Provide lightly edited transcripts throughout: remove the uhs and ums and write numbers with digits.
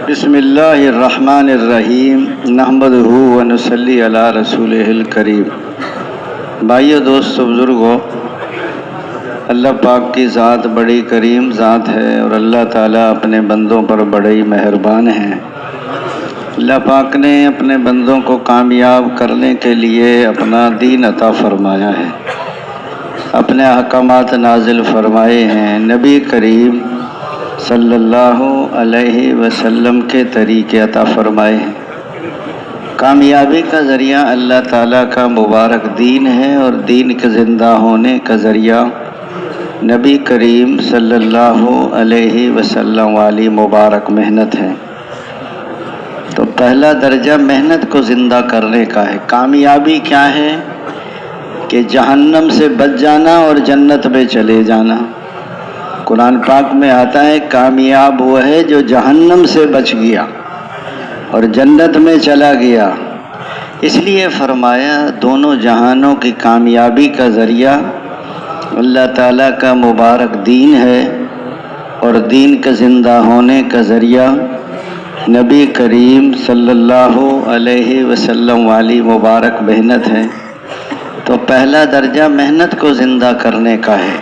بسم اللہ الرحمن الرحیم نحمدہ و نصلی علی رسولہ الکریم۔ بھائیو، دوستو، بزرگو، اللہ پاک کی ذات بڑی کریم ذات ہے اور اللہ تعالیٰ اپنے بندوں پر بڑے ہی مہربان ہیں۔ اللہ پاک نے اپنے بندوں کو کامیاب کرنے کے لیے اپنا دین عطا فرمایا ہے، اپنے احکامات نازل فرمائے ہیں، نبی کریم صلی اللہ علیہ وسلم کے طریقے عطا فرمائے ہیں۔ کامیابی کا ذریعہ اللہ تعالیٰ کا مبارک دین ہے اور دین کے زندہ ہونے کا ذریعہ نبی کریم صلی اللہ علیہ وسلم والی مبارک محنت ہے۔ تو پہلا درجہ محنت کو زندہ کرنے کا ہے۔ کامیابی کیا ہے؟ کہ جہنم سے بچ جانا اور جنت میں چلے جانا۔ قرآن پاک میں آتا ہے کامیاب وہ ہے جو جہنم سے بچ گیا اور جنت میں چلا گیا۔ اس لیے فرمایا دونوں جہانوں کی کامیابی کا ذریعہ اللہ تعالیٰ کا مبارک دین ہے اور دین کے زندہ ہونے کا ذریعہ نبی کریم صلی اللہ علیہ وسلم والی مبارک محنت ہے۔ تو پہلا درجہ محنت کو زندہ کرنے کا ہے۔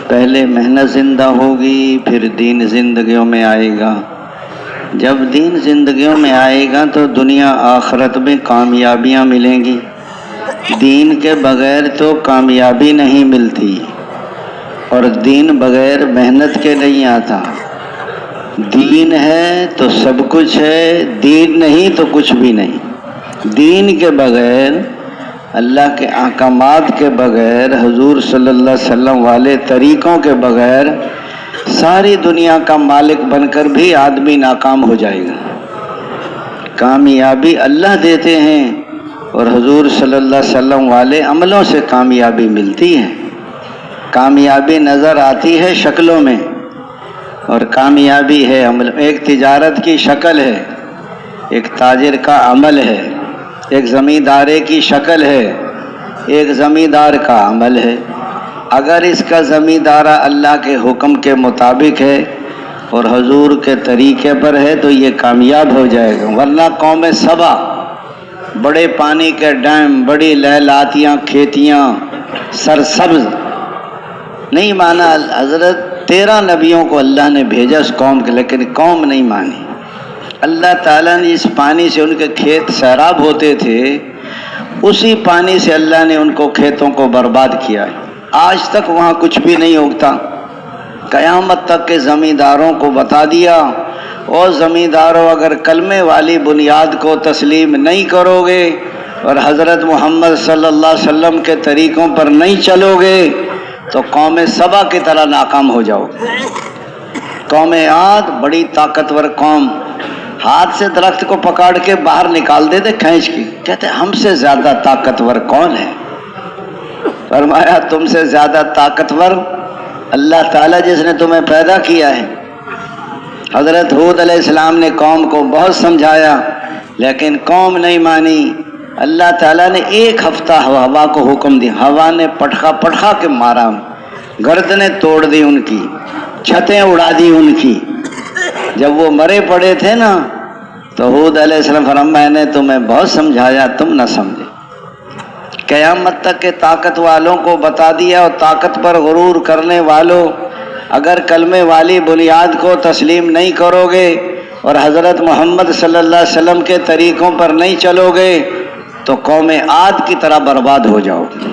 پہلے محنت زندہ ہوگی، پھر دین زندگیوں میں آئے گا۔ جب دین زندگیوں میں آئے گا تو دنیا آخرت میں کامیابیاں ملیں گی۔ دین کے بغیر تو کامیابی نہیں ملتی اور دین بغیر محنت کے نہیں آتا۔ دین ہے تو سب کچھ ہے، دین نہیں تو کچھ بھی نہیں۔ دین کے بغیر، اللہ کے احکامات کے بغیر، حضور صلی اللہ علیہ وسلم والے طریقوں کے بغیر ساری دنیا کا مالک بن کر بھی آدمی ناکام ہو جائے گا۔ کامیابی اللہ دیتے ہیں اور حضور صلی اللہ علیہ وسلم والے عملوں سے کامیابی ملتی ہے۔ کامیابی نظر آتی ہے شکلوں میں اور کامیابی ہے عمل۔ ایک تجارت کی شکل ہے، ایک تاجر کا عمل ہے، ایک زمیندارے کی شکل ہے، ایک زمیندار کا عمل ہے۔ اگر اس کا زمیندارہ اللہ کے حکم کے مطابق ہے اور حضور کے طریقے پر ہے تو یہ کامیاب ہو جائے گا، ورنہ قوم سبا بڑے پانی کے ڈیم، بڑی لہلاتیاں کھیتیاں، سرسبز نہیں مانا۔ حضرت 13 نبیوں کو اللہ نے بھیجا اس قوم کے، لیکن قوم نہیں مانی۔ اللہ تعالیٰ نے اس پانی سے ان کے کھیت سیراب ہوتے تھے، اسی پانی سے اللہ نے ان کو کھیتوں کو برباد کیا ہے۔ آج تک وہاں کچھ بھی نہیں اگتا۔ قیامت تک کے زمینداروں کو بتا دیا، اور زمینداروں اگر کلمے والی بنیاد کو تسلیم نہیں کرو گے اور حضرت محمد صلی اللہ علیہ وسلم کے طریقوں پر نہیں چلو گے تو قوم سبا کی طرح ناکام ہو جاؤ گے۔ قوم عاد بڑی طاقتور قوم، ہاتھ سے درخت کو پکڑ کے باہر نکال دیتے کھینچ کے، کہتے ہم سے زیادہ طاقتور کون ہے؟ فرمایا تم سے زیادہ طاقتور اللہ تعالیٰ جس نے تمہیں پیدا کیا ہے۔ حضرت ہود علیہ السلام نے قوم کو بہت سمجھایا لیکن قوم نہیں مانی۔ اللہ تعالیٰ نے ایک ہفتہ ہوا کو حکم دیا، ہوا نے پٹخا کے مارا، گردنیں توڑ دی ان کی، چھتیں اڑا دی ان کی۔ جب وہ مرے پڑے تھے نا تو ہود علیہ السلام فرمایا میں نے تمہیں بہت سمجھایا، تم نہ سمجھے۔ قیامت تک کے طاقت والوں کو بتا دیا، اور طاقت پر غرور کرنے والوں اگر کلمے والی بنیاد کو تسلیم نہیں کرو گے اور حضرت محمد صلی اللہ علیہ وسلم کے طریقوں پر نہیں چلو گے تو قوم عاد کی طرح برباد ہو جاؤ گے۔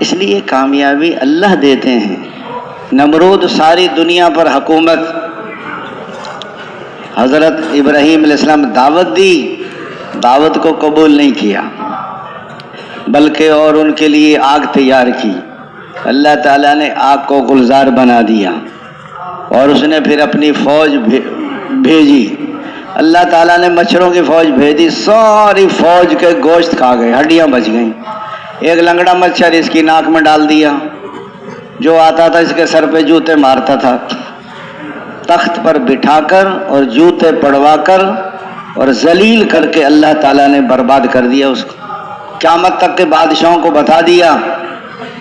اس لیے کامیابی اللہ دیتے ہیں۔ نمرود ساری دنیا پر حکومت، حضرت ابراہیم علیہ السلام دعوت دی، دعوت کو قبول نہیں کیا بلکہ اور ان کے لیے آگ تیار کی۔ اللہ تعالیٰ نے آگ کو گلزار بنا دیا اور اس نے پھر اپنی فوج بھیجی۔ اللہ تعالیٰ نے مچھروں کی فوج بھیجی، ساری فوج کے گوشت کھا گئے، ہڈیاں بچ گئیں۔ ایک لنگڑا مچھر اس کی ناک میں ڈال دیا، جو آتا تھا اس کے سر پہ جوتے مارتا تھا، تخت پر بٹھا کر اور جوتے پڑوا کر اور ذلیل کر کے اللہ تعالیٰ نے برباد کر دیا اس کو۔ قیامت تک کے بادشاہوں کو بتا دیا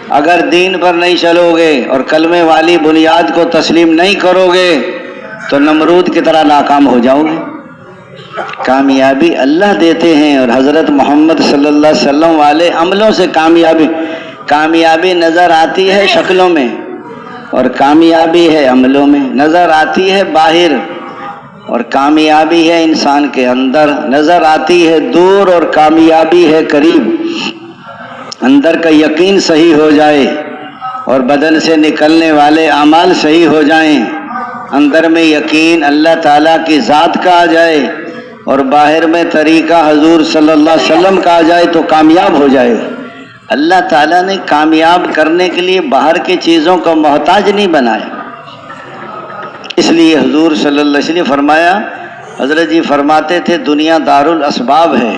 اگر دین پر نہیں چلو گے اور کلمے والی بنیاد کو تسلیم نہیں کرو گے تو نمرود کی طرح ناکام ہو جاؤ گے۔ کامیابی اللہ دیتے ہیں، اور حضرت محمد صلی اللہ علیہ وسلم والے عملوں سے کامیابی نظر آتی ہے شکلوں میں، اور کامیابی ہے عملوں میں، نظر آتی ہے باہر، اور کامیابی ہے انسان کے اندر، نظر آتی ہے دور اور کامیابی ہے قریب۔ اندر کا یقین صحیح ہو جائے اور بدن سے نکلنے والے اعمال صحیح ہو جائیں، اندر میں یقین اللہ تعالیٰ کی ذات کا آ جائے اور باہر میں طریقہ حضور صلی اللہ علیہ وسلم کا آ جائے تو کامیاب ہو جائے۔ اللہ تعالیٰ نے کامیاب کرنے کے لیے باہر کی چیزوں کا محتاج نہیں بنایا، اس لیے حضور صلی اللہ علیہ وسلم فرمایا، حضرت جی فرماتے تھے دنیا دار الاسباب ہے،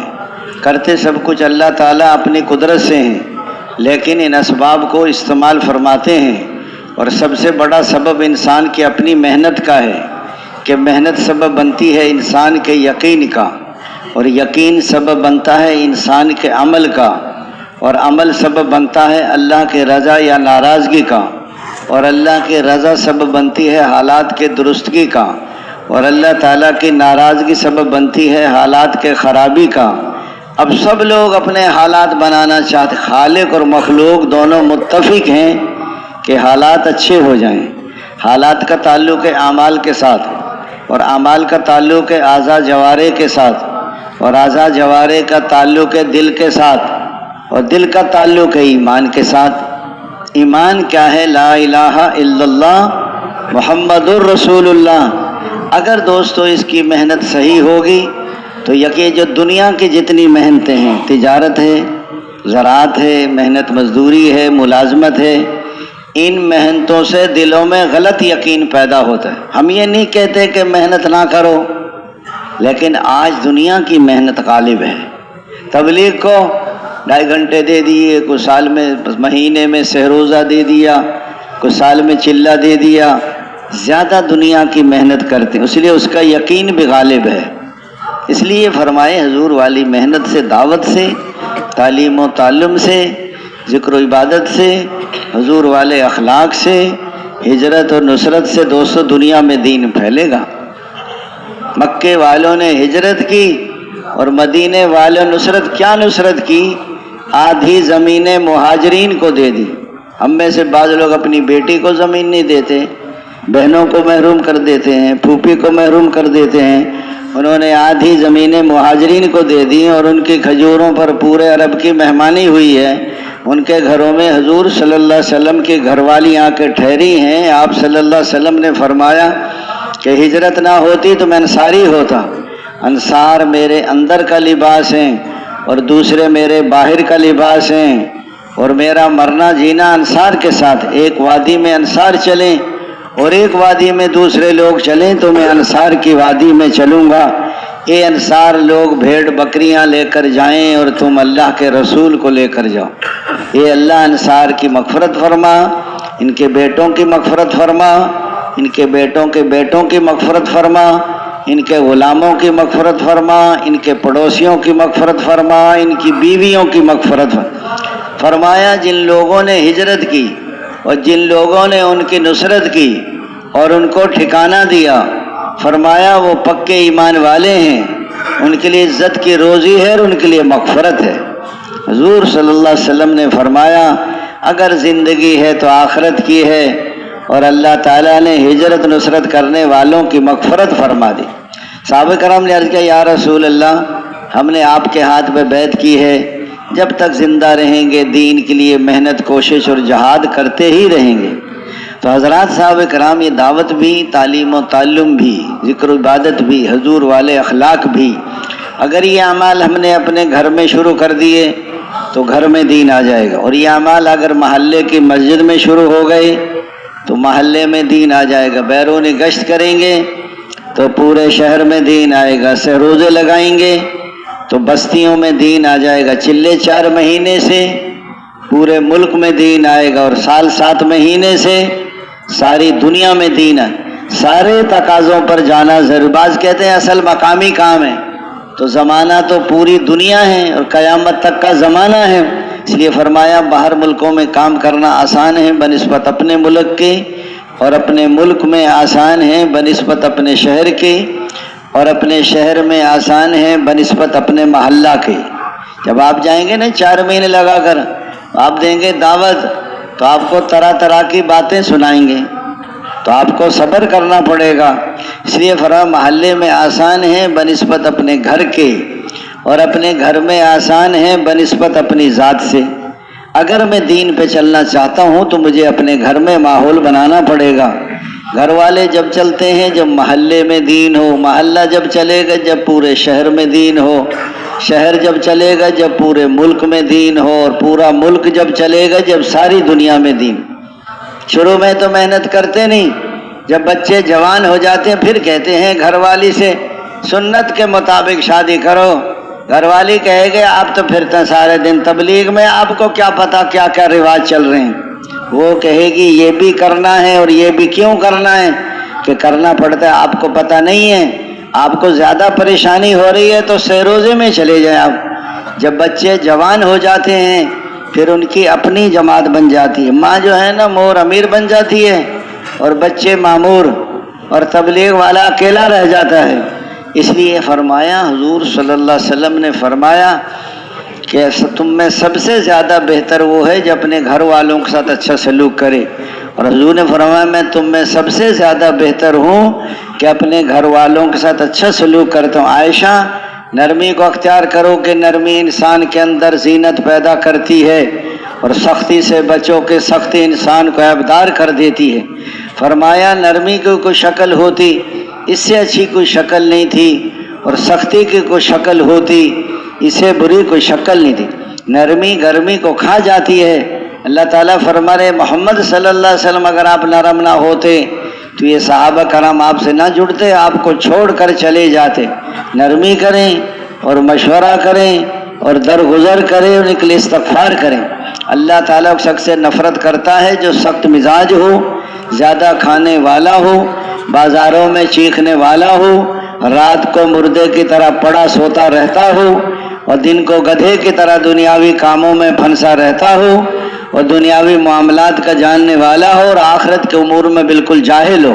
کرتے سب کچھ اللہ تعالیٰ اپنی قدرت سے ہیں، لیکن ان اسباب کو استعمال فرماتے ہیں، اور سب سے بڑا سبب انسان کی اپنی محنت کا ہے، کہ محنت سبب بنتی ہے انسان کے یقین کا، اور یقین سبب بنتا ہے انسان کے عمل کا، اور عمل سبب بنتا ہے اللہ کے رضا یا ناراضگی کا، اور اللہ کی رضا سبب بنتی ہے حالات کے درستگی کا، اور اللہ تعالیٰ کی ناراضگی سبب بنتی ہے حالات کے خرابی کا۔ اب سب لوگ اپنے حالات بنانا چاہتے، خالق اور مخلوق دونوں متفق ہیں کہ حالات اچھے ہو جائیں۔ حالات کا تعلق ہے اعمال کے ساتھ، اور اعمال کا تعلق ہے اعضاء جوارح کے ساتھ، اور اعضاء جوارح کا تعلق ہے دل کے ساتھ، اور دل کا تعلق ہے ایمان کے ساتھ۔ ایمان کیا ہے؟ لا الہ الا اللہ محمد الرسول اللہ۔ اگر دوستو اس کی محنت صحیح ہوگی تو یقین جو دنیا کی جتنی محنتیں ہیں، تجارت ہے، زراعت ہے، محنت مزدوری ہے، ملازمت ہے، ان محنتوں سے دلوں میں غلط یقین پیدا ہوتا ہے۔ ہم یہ نہیں کہتے کہ محنت نہ کرو، لیکن آج دنیا کی محنت غالب ہے۔ تبلیغ کو 2.5 گھنٹے دے دیے، کچھ سال میں مہینے میں سہروزہ دے دیا، کچھ سال میں چلہ دے دیا، زیادہ دنیا کی محنت کرتے ہیں، اس لیے اس کا یقین بھی غالب ہے۔ اس لیے فرمائے حضور والی محنت سے، دعوت سے، تعلیم و تعلم سے، ذکر و عبادت سے، حضور والے اخلاق سے، ہجرت اور نصرت سے دوستو دنیا میں دین پھیلے گا۔ مکے والوں نے ہجرت کی اور مدینے والوں نصرت، کیا نصرت کی؟ آدھی زمینیں مہاجرین کو دے دی۔ ہم میں سے بعض لوگ اپنی بیٹی کو زمین نہیں دیتے، بہنوں کو محروم کر دیتے ہیں، پھوپھی کو محروم کر دیتے ہیں۔ انہوں نے آدھی زمینیں مہاجرین کو دے دی، اور ان کی کھجوروں پر پورے عرب کی مہمانی ہوئی ہے۔ ان کے گھروں میں حضور صلی اللہ علیہ وسلم کی گھر والی آ کے ٹھہری ہیں۔ آپ صلی اللہ علیہ وسلم نے فرمایا کہ ہجرت نہ ہوتی تو میں انصاری ہوتا۔ انصار میرے اندر کا لباس ہیں، اور دوسرے میرے باہر کا لباس ہیں، اور میرا مرنا جینا انصار کے ساتھ۔ ایک وادی میں انصار چلیں اور ایک وادی میں دوسرے لوگ چلیں تو میں انصار کی وادی میں چلوں گا۔ اے انصار لوگ بھیڑ بکریاں لے کر جائیں اور تم اللہ کے رسول کو لے کر جاؤ۔ اے اللہ انصار کی مغفرت فرما، ان کے بیٹوں کی مغفرت فرما، ان کے بیٹوں کے بیٹوں کی مغفرت فرما، ان کے غلاموں کی مغفرت فرما، ان کے پڑوسیوں کی مغفرت فرما، ان کی بیویوں کی مغفرت فرمایا۔ جن لوگوں نے ہجرت کی اور جن لوگوں نے ان کی نصرت کی اور ان کو ٹھکانہ دیا، فرمایا وہ پکے ایمان والے ہیں، ان کے لیے عزت کی روزی ہے اور ان کے لیے مغفرت ہے۔ حضور صلی اللہ علیہ وسلم نے فرمایا اگر زندگی ہے تو آخرت کی ہے، اور اللہ تعالیٰ نے ہجرت نصرت کرنے والوں کی مغفرت فرما دی۔ صحابہ کرام نے عرض کیا یا رسول اللہ، ہم نے آپ کے ہاتھ پہ بیعت کی ہے، جب تک زندہ رہیں گے دین کے لیے محنت کوشش اور جہاد کرتے ہی رہیں گے۔ تو حضرات صحابہ کرام، یہ دعوت بھی، تعلیم و تعلم بھی، ذکر و عبادت بھی، حضور والے اخلاق بھی، اگر یہ اعمال ہم نے اپنے گھر میں شروع کر دیے تو گھر میں دین آ جائے گا، اور یہ اعمال اگر محلے کی مسجد میں شروع ہو گئے تو محلے میں دین آ جائے گا۔ بیرون گشت کریں گے تو پورے شہر میں دین آئے گا، سہروزے لگائیں گے تو بستیوں میں دین آ جائے گا، چلے 4 مہینے سے پورے ملک میں دین آئے گا، اور سال 7 مہینے سے ساری دنیا میں دین ہے۔ سارے تقاضوں پر جانا ضرور۔ بعض کہتے ہیں اصل مقامی کام ہے، تو زمانہ تو پوری دنیا ہے اور قیامت تک کا زمانہ ہے، اس لیے فرمایا باہر ملکوں میں کام کرنا آسان ہے بنسبت اپنے ملک کے، اور اپنے ملک میں آسان ہیں بنسبت اپنے شہر کے، اور اپنے شہر میں آسان ہیں بنسبت اپنے محلہ کے۔ جب آپ جائیں گے نا 4 مہینے لگا کر آپ دیں گے دعوت، تو آپ کو طرح طرح کی باتیں سنائیں گے، تو آپ کو صبر کرنا پڑے گا۔ اس لیے فرمایا محلے میں آسان ہیں بنسبت اپنے گھر کے، اور اپنے گھر میں آسان ہیں بنسبت اپنی ذات سے۔ اگر میں دین پہ چلنا چاہتا ہوں تو مجھے اپنے گھر میں ماحول بنانا پڑے گا۔ گھر والے جب چلتے ہیں جب محلے میں دین ہو، محلہ جب چلے گا جب پورے شہر میں دین ہو، شہر جب چلے گا جب پورے ملک میں دین ہو، اور پورا ملک جب چلے گا جب ساری دنیا میں دین۔ شروع میں تو محنت کرتے نہیں، جب بچے جوان ہو جاتے ہیں پھر کہتے ہیں گھر والی سے سنت کے مطابق شادی کرو۔ گھر والی کہے گے آپ تو پھرتے ہیں سارے دن تبلیغ میں، آپ کو کیا پتا کیا کیا رواج چل رہے ہیں۔ وہ کہے گی یہ بھی کرنا ہے اور یہ بھی کیوں کرنا ہے، کہ کرنا پڑتا ہے، آپ کو پتہ نہیں ہے، آپ کو زیادہ پریشانی ہو رہی ہے تو سہ روزے میں چلے جائیں آپ۔ جب بچے جوان ہو جاتے ہیں پھر ان کی اپنی جماعت بن جاتی ہے، ماں جو ہے نا مور امیر بن جاتی ہے اور بچے معمور، اور تبلیغ والا اکیلا رہ جاتا ہے۔ اس لیے فرمایا حضور صلی اللہ علیہ وسلم نے فرمایا کہ تم میں سب سے زیادہ بہتر وہ ہے جو اپنے گھر والوں کے ساتھ اچھا سلوک کرے، اور حضور نے فرمایا میں تم میں سب سے زیادہ بہتر ہوں کہ اپنے گھر والوں کے ساتھ اچھا سلوک کرتا ہوں۔ عائشہ نرمی کو اختیار کرو کہ نرمی انسان کے اندر زینت پیدا کرتی ہے، اور سختی سے بچو کہ سختی انسان کو عیبدار کر دیتی ہے۔ فرمایا نرمی کی کوئی شکل ہوتی اس سے اچھی کوئی شکل نہیں تھی، اور سختی کی کوئی شکل ہوتی اس سے بری کوئی شکل نہیں تھی۔ نرمی گرمی کو کھا جاتی ہے۔ اللہ تعالیٰ فرما رہے محمد صلی اللہ علیہ وسلم اگر آپ نرم نہ ہوتے تو یہ صحابہ کرام آپ سے نہ جڑتے، آپ کو چھوڑ کر چلے جاتے۔ نرمی کریں اور مشورہ کریں اور درگزر کریں، ان کے لیے استغفار کریں۔ اللہ تعالیٰ شخص سے نفرت کرتا ہے جو سخت مزاج ہو، زیادہ کھانے والا ہو، بازاروں میں چیخنے والا ہو، رات کو مردے کی طرح پڑا سوتا رہتا ہو، اور دن کو گدھے کی طرح دنیاوی کاموں میں پھنسا رہتا ہو، اور دنیاوی معاملات کا جاننے والا ہو اور آخرت کے امور میں بالکل جاہل ہو۔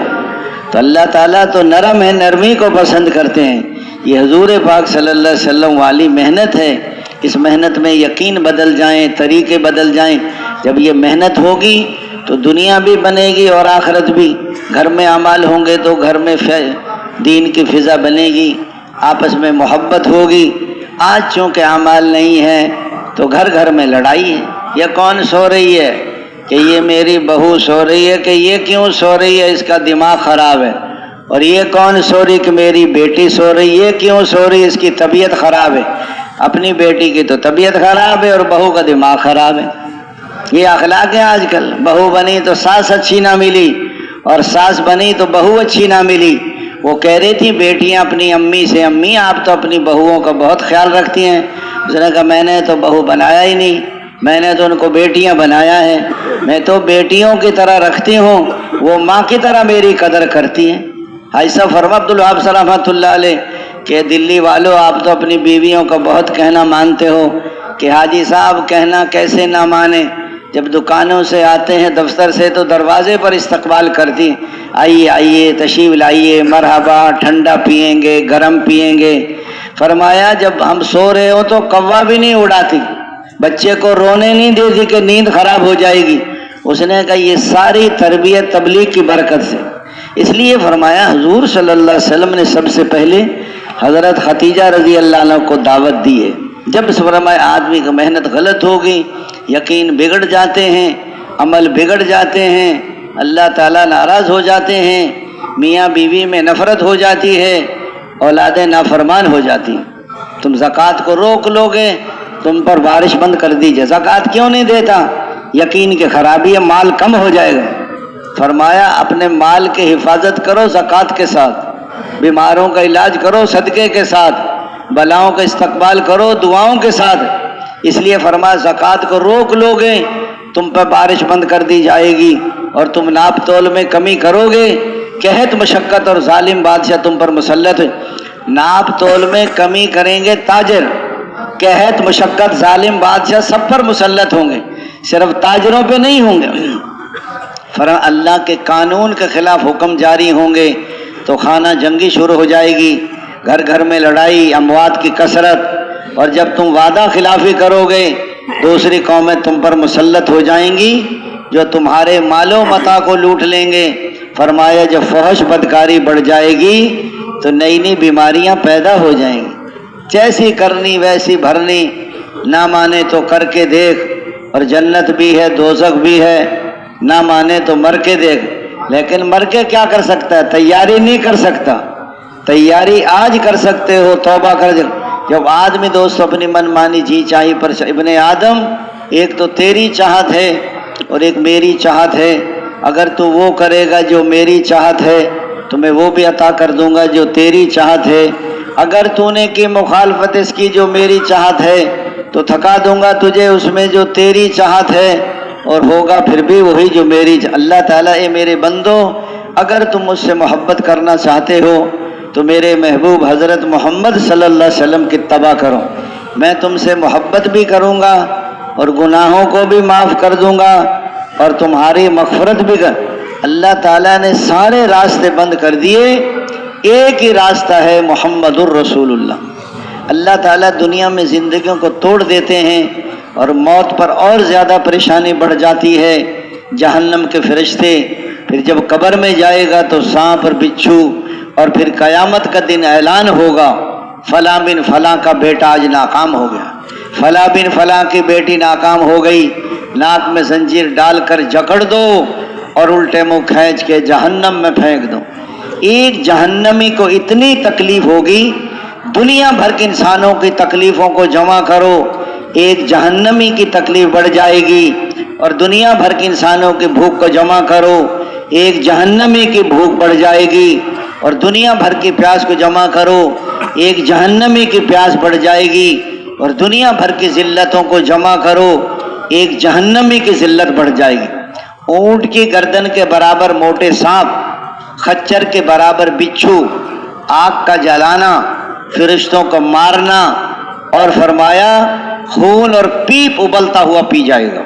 تو اللہ تعالیٰ تو نرم ہے، نرمی کو پسند کرتے ہیں۔ یہ حضور پاک صلی اللہ علیہ وسلم والی محنت ہے، اس محنت میں یقین بدل جائیں، طریقے بدل جائیں۔ جب یہ محنت ہوگی تو دنیا بھی بنے گی اور آخرت بھی۔ گھر میں اعمال ہوں گے تو گھر میں دین کی فضا بنے گی، آپس میں محبت ہوگی۔ آج چونکہ اعمال نہیں ہے تو گھر گھر میں لڑائی ہے۔ یہ کون سو رہی ہے کہ یہ میری بہو سو رہی ہے کہ یہ کیوں سو رہی ہے، اس کا دماغ خراب ہے، اور یہ کون سو رہی کہ میری بیٹی سو رہی ہے، یہ کیوں سو رہی ہے، اس کی طبیعت خراب ہے۔ اپنی بیٹی کی تو طبیعت خراب ہے اور بہو کا دماغ خراب ہے۔ یہ اخلاق ہے آج کل۔ بہو بنی تو ساس اچھی نہ ملی، اور ساس بنی تو بہو اچھی نہ ملی۔ وہ کہہ رہی تھی بیٹیاں اپنی امی سے، امی آپ تو اپنی بہوؤں کا بہت خیال رکھتی ہیں۔ اس نے کہا میں نے تو بہو بنایا ہی نہیں، میں نے تو ان کو بیٹیاں بنایا ہے، میں تو بیٹیوں کی طرح رکھتی ہوں، وہ ماں کی طرح میری قدر کرتی ہیں۔ ایسا فرما عبدالوہاب صاحب رحمۃ اللہ علیہ کہ دلی والوں آپ تو اپنی بیویوں کا بہت کہنا مانتے ہو، کہ حاجی صاحب کہنا کیسے نہ مانے، جب دکانوں سے آتے ہیں دفتر سے تو دروازے پر استقبال کرتی، آئیے آئیے تشریف لائیے، مرحبا، ٹھنڈا پئیں گے گرم پئیں گے۔ فرمایا جب ہم سو رہے ہو تو کوا بھی نہیں اڑاتی، بچے کو رونے نہیں دیتی کہ نیند خراب ہو جائے گی۔ اس نے کہا یہ ساری تربیت تبلیغ کی برکت سے۔ اس لیے فرمایا حضور صلی اللہ علیہ وسلم نے سب سے پہلے حضرت خدیجہ رضی اللہ عنہ کو دعوت دی ہے۔ جب فرمایا آدمی کی محنت غلط ہوگی، یقین بگڑ جاتے ہیں، عمل بگڑ جاتے ہیں، اللہ تعالیٰ ناراض ہو جاتے ہیں، میاں بیوی میں نفرت ہو جاتی ہے، اولادیں نافرمان ہو جاتی۔ تم زکوٰۃ کو روک لو گے تم پر بارش بند کر دیجیے، زکوٰۃ کیوں نہیں دیتا، یقین کی خرابی ہے، مال کم ہو جائے گا۔ فرمایا اپنے مال کی حفاظت کرو زکوٰۃ کے ساتھ، بیماروں کا علاج کرو صدقے کے ساتھ، بلاؤں کا استقبال کرو دعاؤں کے ساتھ۔ اس لیے فرمایا زکوٰۃ کو روک لو گے تم پر بارش بند کر دی جائے گی، اور تم ناپ تول میں کمی کرو گے قحط مشقت اور ظالم بادشاہ تم پر مسلط ہے۔ ناپ تول میں کمی کریں گے تاجر، قحط مشقت ظالم بادشاہ سب پر مسلط ہوں گے، صرف تاجروں پہ نہیں ہوں گے۔ اللہ کے قانون کے خلاف حکم جاری ہوں گے تو خانہ جنگی شروع ہو جائے گی، گھر گھر میں لڑائی، اموات کی کثرت، اور جب تم وعدہ خلافی کرو گے دوسری قومیں تم پر مسلط ہو جائیں گی جو تمہارے مال و متاع کو لوٹ لیں گے۔ فرمایا جب فحش بدکاری بڑھ جائے گی تو نئی نئی بیماریاں پیدا ہو جائیں گی، جیسی کرنی ویسی بھرنی، نہ مانے تو کر کے دیکھ، اور جنت بھی ہے دوزخ بھی ہے، نہ مانے تو مر کے دیکھ۔ لیکن مر کے کیا کر سکتا ہے؟ تیاری نہیں کر سکتا، تیاری آج کر سکتے ہو، توبہ کر۔ جب آدمی دوستو اپنی من مانی جی چاہی پر ابن آدم، ایک تو تیری چاہت ہے اور ایک میری چاہت ہے، اگر تو وہ کرے گا جو میری چاہت ہے تو میں وہ بھی عطا کر دوں گا جو تیری چاہت ہے، اگر تو نے کی مخالفت اس کی جو میری چاہت ہے تو تھکا دوں گا تجھے اس میں جو تیری چاہت ہے، اور ہوگا پھر بھی وہی جو میری۔ اللہ تعالیٰ اے میرے بندو، اگر تم مجھ سے محبت کرنا چاہتے ہو تو میرے محبوب حضرت محمد صلی اللہ علیہ وسلم کی اتباع کرو، میں تم سے محبت بھی کروں گا اور گناہوں کو بھی معاف کر دوں گا اور تمہاری مغفرت بھی کر۔ اللہ تعالیٰ نے سارے راستے بند کر دیے، ایک ہی راستہ ہے محمد الرسول اللہ۔ اللہ تعالیٰ دنیا میں زندگیوں کو توڑ دیتے ہیں اور موت پر اور زیادہ پریشانی بڑھ جاتی ہے۔ جہنم کے فرشتے، پھر جب قبر میں جائے گا تو سانپ اور بچھو، اور پھر قیامت کا دن اعلان ہوگا فلاں بن فلاں کا بیٹا آج ناکام ہو گیا، فلاں بن فلاں کی بیٹی ناکام ہو گئی، ناک میں زنجیر ڈال کر جکڑ دو اور الٹے منہ کھینچ کے جہنم میں پھینک دو۔ ایک جہنمی کو اتنی تکلیف ہوگی، دنیا بھر کے انسانوں کی تکلیفوں کو جمع کرو، ایک جہنمی کی تکلیف بڑھ جائے گی، اور دنیا بھر کے انسانوں کی بھوک کو جمع کرو، ایک جہنمی کی بھوک بڑھ جائے گی، اور دنیا بھر کی پیاس کو جمع کرو، ایک جہنمی کی پیاس بڑھ جائے گی، اور دنیا بھر کی ذلتوں کو جمع کرو، ایک جہنمی کی ذلت بڑھ جائے گی۔ اونٹ کی گردن کے برابر موٹے سانپ، خچر کے برابر بچھو، آگ کا جلانا، فرشتوں کو مارنا، اور فرمایا خون اور پیپ ابلتا ہوا پی جائے گا،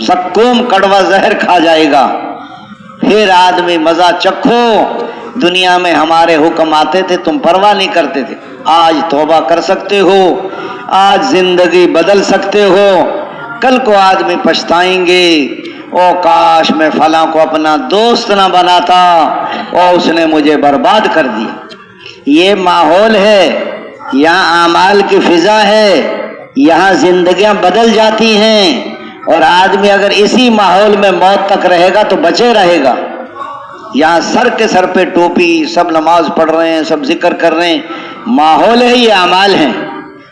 زقوم کڑوا زہر کھا جائے گا، پھر آدمی مزہ چکھو۔ دنیا میں ہمارے حکم آتے تھے تم پرواہ نہیں کرتے تھے، آج توبہ کر سکتے ہو، آج زندگی بدل سکتے ہو، کل کو آدمی پچھتائیں گے، او کاش میں فلاں کو اپنا دوست نہ بناتا، او اس نے مجھے برباد کر دیا۔ یہ ماحول ہے، یہاں اعمال کی فضا ہے، یہاں زندگیاں بدل جاتی ہیں، اور آدمی اگر اسی ماحول میں موت تک رہے گا تو بچے رہے گا۔ یہاں سر کے سر پہ ٹوپی، سب نماز پڑھ رہے ہیں، سب ذکر کر رہے ہیں، ماحول ہے، یہ اعمال ہیں۔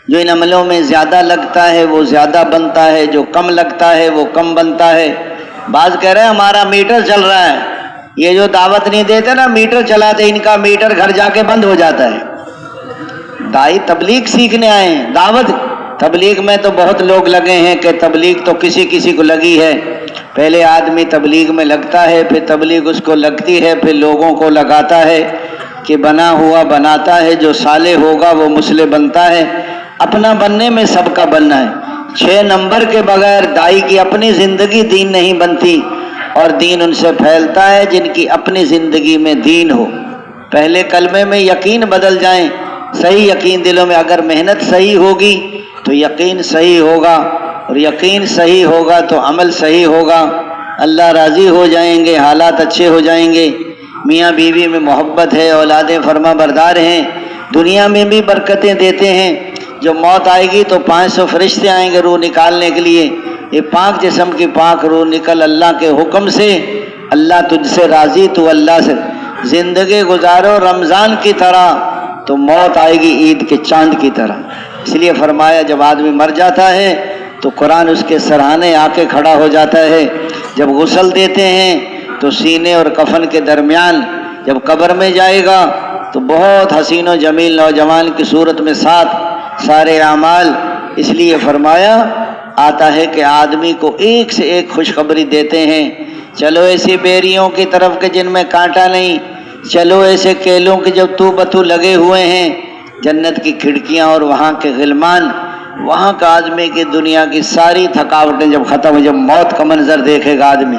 جو ان عملوں میں زیادہ لگتا ہے وہ زیادہ بنتا ہے، جو کم لگتا ہے وہ کم بنتا ہے۔ بعض کہہ رہے ہیں ہمارا میٹر چل رہا ہے، یہ جو دعوت نہیں دیتے نا میٹر چلاتے، ان کا میٹر گھر جا کے بند ہو جاتا ہے۔ دائی تبلیغ سیکھنے آئے ہیں، دعوت تبلیغ میں تو بہت لوگ لگے ہیں کہ تبلیغ تو کسی کسی کو لگی ہے، پہلے آدمی تبلیغ میں لگتا ہے، پھر تبلیغ اس کو لگتی ہے، پھر لوگوں کو لگاتا ہے کہ بنا ہوا بناتا ہے، جو صالح ہوگا وہ مسلح بنتا ہے۔ اپنا بننے میں سب کا بننا ہے، 6 نمبر کے بغیر دائی کی اپنی زندگی دین نہیں بنتی، اور دین ان سے پھیلتا ہے جن کی اپنی زندگی میں دین ہو۔ پہلے کلمے میں یقین بدل جائیں، صحیح یقین دلوں میں، اگر محنت صحیح ہوگی تو یقین صحیح ہوگا، اور یقین صحیح ہوگا تو عمل صحیح ہوگا، اللہ راضی ہو جائیں گے، حالات اچھے ہو جائیں گے، میاں بیوی میں محبت ہے، اولادیں فرما بردار ہیں، دنیا میں بھی برکتیں دیتے ہیں۔ جو موت آئے گی تو 500 فرشتے آئیں گے روح نکالنے کے لیے، یہ پاک جسم کی پاک روح نکل اللہ کے حکم سے، اللہ تجھ سے راضی، تو اللہ سے زندگی گزارو رمضان کی طرح، تو موت آئے گی عید کے چاند کی طرح۔ اس لیے فرمایا جب آدمی مر جاتا ہے تو قرآن اس کے سرہانے آ کے کھڑا ہو جاتا ہے، جب غسل دیتے ہیں تو سینے اور کفن کے درمیان، جب قبر میں جائے گا تو بہت حسین و جمیل نوجوان کی صورت میں ساتھ سارے اعمال۔ اس لیے فرمایا آتا ہے کہ آدمی کو ایک سے ایک خوشخبری دیتے ہیں، چلو ایسی بیریوں کی طرف کہ جن میں کانٹا نہیں، چلو ایسے کیلوں کے جو تو بتو لگے ہوئے ہیں، جنت کی کھڑکیاں اور وہاں کے غلمان، وہاں کا آدمی کی دنیا کی ساری تھکاوٹیں جب ختم ہو، جب موت کا منظر دیکھے گا آدمی،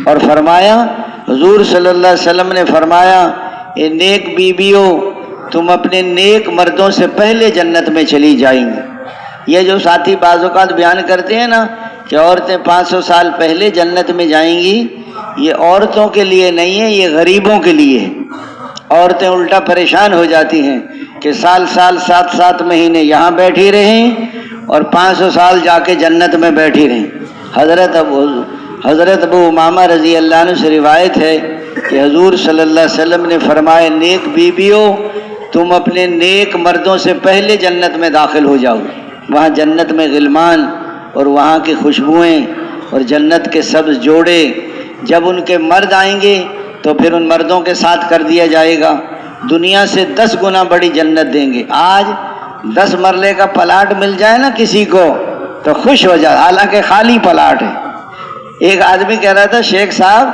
اور فرمایا حضور صلی اللہ علیہ وسلم نے فرمایا اے نیک بیویوں تم اپنے نیک مردوں سے پہلے جنت میں چلی جائیں گی۔ یہ جو ساتھی بعض اوقات بیان کرتے ہیں نا کہ عورتیں 500 سال پہلے جنت میں جائیں گی، یہ عورتوں کے لیے نہیں ہے، یہ غریبوں کے لیے ہے۔ عورتیں الٹا پریشان ہو جاتی ہیں کہ سال 7 مہینے یہاں بیٹھی رہیں اور 500 سال جا کے جنت میں بیٹھی رہیں۔ حضرت ابو امامہ رضی اللہ عنہ سے روایت ہے کہ حضور صلی اللہ علیہ وسلم نے فرمایا نیک بیویوں تم اپنے نیک مردوں سے پہلے جنت میں داخل ہو جاؤ۔ وہاں جنت میں غلمان اور وہاں کی خوشبوئیں اور جنت کے سبز جوڑے، جب ان کے مرد آئیں گے تو پھر ان مردوں کے ساتھ کر دیا جائے گا، دنیا سے 10 گنا بڑی جنت دیں گے۔ آج 10 مرلے کا پلاٹ مل جائے نا کسی کو تو خوش ہو جائے، حالانکہ خالی پلاٹ ہے۔ ایک آدمی کہہ رہا تھا شیخ صاحب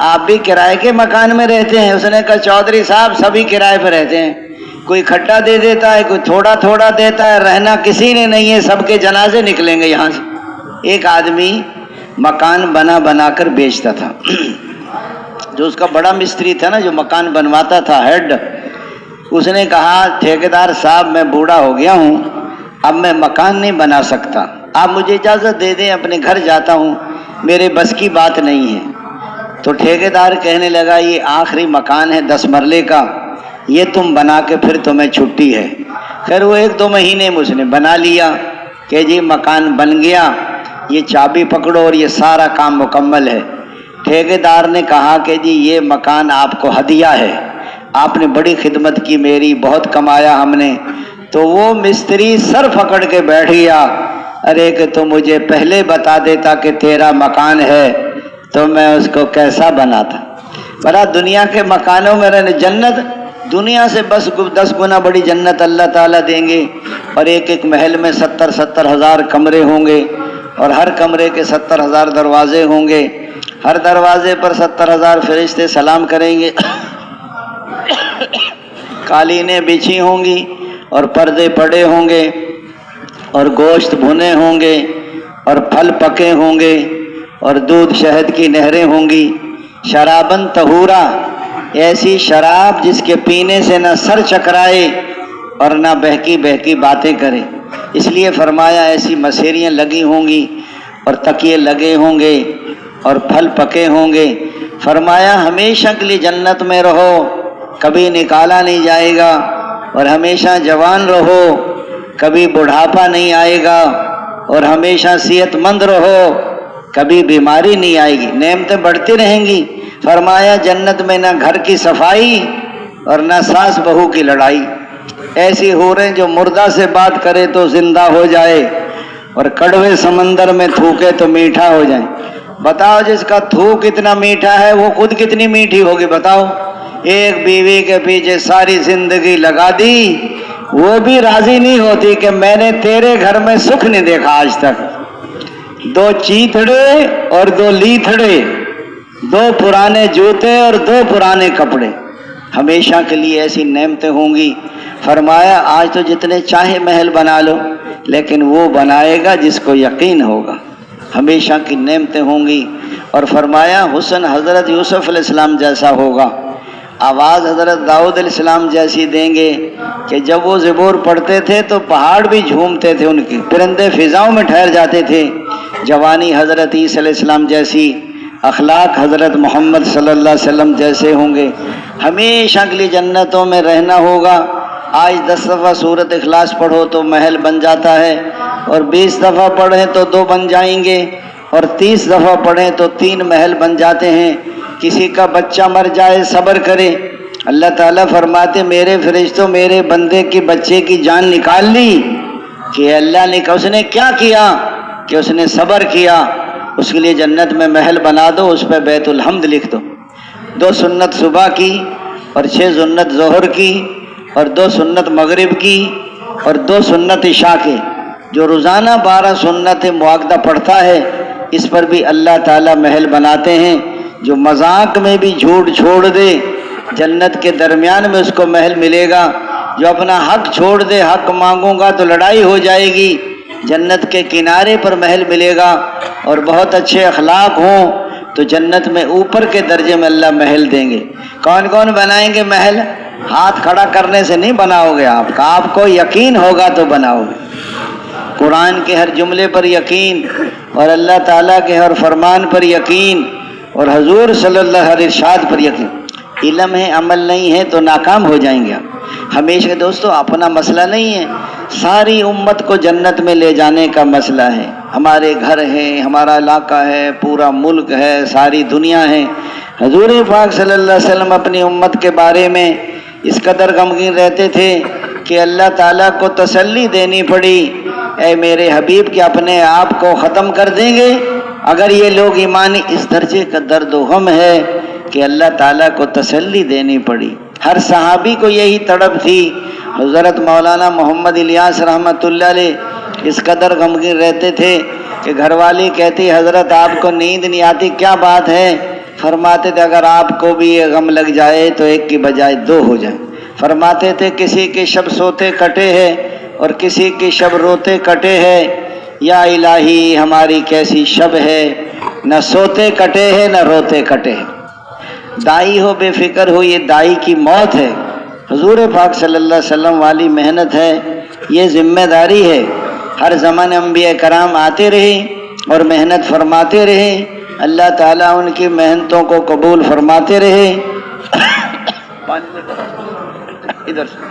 آپ بھی کرائے کے مکان میں رہتے ہیں؟ اس نے کہا چودھری صاحب سبھی کرائے پہ رہتے ہیں، کوئی کھٹا دے دیتا ہے، کوئی تھوڑا تھوڑا دیتا ہے، رہنا کسی نے نہیں ہے، سب کے جنازے نکلیں گے یہاں سے۔ ایک آدمی مکان بنا کر بیچتا تھا، جو اس کا بڑا مستری تھا نا جو مکان بنواتا تھا ہیڈ، اس نے کہا ٹھیکیدار صاحب میں بوڑھا ہو گیا ہوں، اب میں مکان نہیں بنا سکتا، آپ مجھے اجازت دے دیں، اپنے گھر جاتا ہوں، میرے بس کی بات نہیں ہے۔ تو ٹھیکیدار کہنے لگا یہ آخری مکان ہے 10 مرلے کا، یہ تم بنا کے پھر تمہیں چھٹی ہے۔ خیر وہ 1-2 مہینے میں اس نے بنا لیا کہ جی مکان بن گیا، یہ چابی پکڑو اور یہ سارا کام مکمل ہے۔ ٹھیکیدار نے کہا کہ جی یہ مکان آپ کو ہدیہ ہے، آپ نے بڑی خدمت کی میری، بہت کمایا ہم نے۔ تو وہ مستری سر پکڑ کے بیٹھ گیا، ارے کہ تو مجھے پہلے بتا دیتا کہ تیرا مکان ہے تو میں اس کو کیسا بناتا۔ بڑا دنیا کے مکانوں میں رہنے، جنت دنیا سے بس 10 گنا بڑی جنت اللہ تعالیٰ دیں گے، اور ایک محل میں 70 ہزار کمرے ہوں گے، اور ہر کمرے کے 70 ہزار دروازے ہوں گے، ہر دروازے پر 70 ہزار فرشتے سلام کریں گے، قالینیں بچھی ہوں گی اور پردے پڑے ہوں گے، اور گوشت بھنے ہوں گے، اور پھل پکے ہوں گے، اور دودھ شہد کی نہریں ہوں گی، شرابن طہورا، ایسی شراب جس کے پینے سے نہ سر چکرائے اور نہ بہکی باتیں کرے۔ اس لیے فرمایا ایسی مسیریاں لگی ہوں گی اور تکیے لگے ہوں گے اور پھل پکے ہوں گے۔ فرمایا ہمیشہ کے لیے جنت میں رہو، کبھی نکالا نہیں جائے گا، اور ہمیشہ جوان رہو، کبھی بڑھاپا نہیں آئے گا، اور ہمیشہ صحت مند رہو، کبھی بیماری نہیں آئے گی، نعمتیں بڑھتی رہیں گی۔ فرمایا جنت میں نہ گھر کی صفائی اور نہ ساس بہو کی لڑائی، ایسی حوریں جو مردہ سے بات کرے تو زندہ ہو جائے اور کڑوے سمندر میں تھوکے تو میٹھا ہو جائے۔ بتاؤ جس کا تھوک اتنا میٹھا ہے وہ خود کتنی میٹھی ہوگی بتاؤ۔ ایک بیوی کے پیچھے ساری زندگی لگا دی، وہ بھی راضی نہیں ہوتی کہ میں نے تیرے گھر میں سکھ نہیں دیکھا آج تک۔ 2 چیتڑے اور 2 لیتھڑے، 2 پرانے جوتے اور 2 پرانے کپڑے، ہمیشہ کے لیے ایسی نعمتیں ہوں گی۔ فرمایا آج تو جتنے چاہے محل بنا لو، لیکن وہ بنائے گا جس کو یقین ہوگا، ہمیشہ کی نعمتیں ہوں گی۔ اور فرمایا حسن حضرت یوسف علیہ السلام جیسا ہوگا، آواز حضرت داؤد علیہ السلام جیسی دیں گے کہ جب وہ زبور پڑھتے تھے تو پہاڑ بھی جھومتے تھے، ان کی پرندے فضاؤں میں ٹھہر جاتے تھے۔ جوانی حضرت عیسیٰ علیہ السلام جیسی، اخلاق حضرت محمد صلی اللہ علیہ وسلم جیسے ہوں گے، ہمیشہ کے لیے جنتوں میں رہنا ہوگا۔ آج 10 دفعہ سورۃ اخلاص پڑھو تو محل بن جاتا ہے، اور 20 دفعہ پڑھیں تو 2 بن جائیں گے، اور 30 دفعہ پڑھیں تو 3 محل بن جاتے ہیں۔ کسی کا بچہ مر جائے صبر کرے، اللہ تعالیٰ فرماتے میرے فرشتوں میرے بندے کی بچے کی جان نکال لی کہ اللہ نے اس نے کیا کیا کہ اس نے صبر کیا، اس کے لیے جنت میں محل بنا دو، اس پہ بیت الحمد لکھ دو۔ 2 سنت صبح کی اور 6 سنت ظہر کی اور 2 سنت مغرب کی اور 2 سنت عشاء کے، جو روزانہ 12 سنت معاقدہ پڑھتا ہے، اس پر بھی اللہ تعالیٰ محل بناتے ہیں۔ جو مذاق میں بھی جھوٹ چھوڑ دے جنت کے درمیان میں اس کو محل ملے گا، جو اپنا حق چھوڑ دے حق مانگوں گا تو لڑائی ہو جائے گی، جنت کے کنارے پر محل ملے گا۔ اور بہت اچھے اخلاق ہوں تو جنت میں اوپر کے درجے میں اللہ محل دیں گے۔ کون کون بنائیں گے محل؟ ہاتھ کھڑا کرنے سے نہیں بناؤ گے آپ کا، آپ کو یقین ہوگا تو بناؤ گے۔ قرآن کے ہر جملے پر یقین، اور اللہ تعالیٰ کے ہر فرمان پر یقین، اور حضور صلی اللہ علیہ ارشاد پر یقین۔ علم ہے، عمل نہیں ہے تو ناکام ہو جائیں گے آپ۔ ہمیشہ دوستو اپنا مسئلہ نہیں ہے، ساری امت کو جنت میں لے جانے کا مسئلہ ہے۔ ہمارے گھر ہیں، ہمارا علاقہ ہے، پورا ملک ہے، ساری دنیا ہے۔ حضور پاک صلی اللہ علیہ وسلم اپنی امت کے بارے میں اس قدر غمگین رہتے تھے کہ اللہ تعالیٰ کو تسلی دینی پڑی، اے میرے حبیب کہ اپنے آپ کو ختم کر دیں گے اگر یہ لوگ ایمانی۔ اس درجے کا درد و غم ہے کہ اللہ تعالیٰ کو تسلی دینی پڑی۔ ہر صحابی کو یہی تڑپ تھی۔ حضرت مولانا محمد الیاس رحمۃ اللہ علیہ اس قدر غمگین رہتے تھے کہ گھر والی کہتی حضرت آپ کو نیند نہیں آتی، کیا بات ہے؟ فرماتے تھے اگر آپ کو بھی یہ غم لگ جائے تو ایک کی بجائے دو ہو جائیں۔ فرماتے تھے کسی کی شب سوتے کٹے ہے اور کسی کی شب روتے کٹے ہے، یا الہی ہماری کیسی شب ہے، نہ سوتے کٹے ہے نہ روتے کٹے ہے۔ دائی ہو بے فکر ہو، یہ دائی کی موت ہے۔ حضور پاک صلی اللہ علیہ وسلم والی محنت ہے، یہ ذمہ داری ہے۔ ہر زمانے انبیاء کرام آتے رہے اور محنت فرماتے رہے، اللہ تعالیٰ ان کی محنتوں کو قبول فرماتے رہے۔ ادھر سے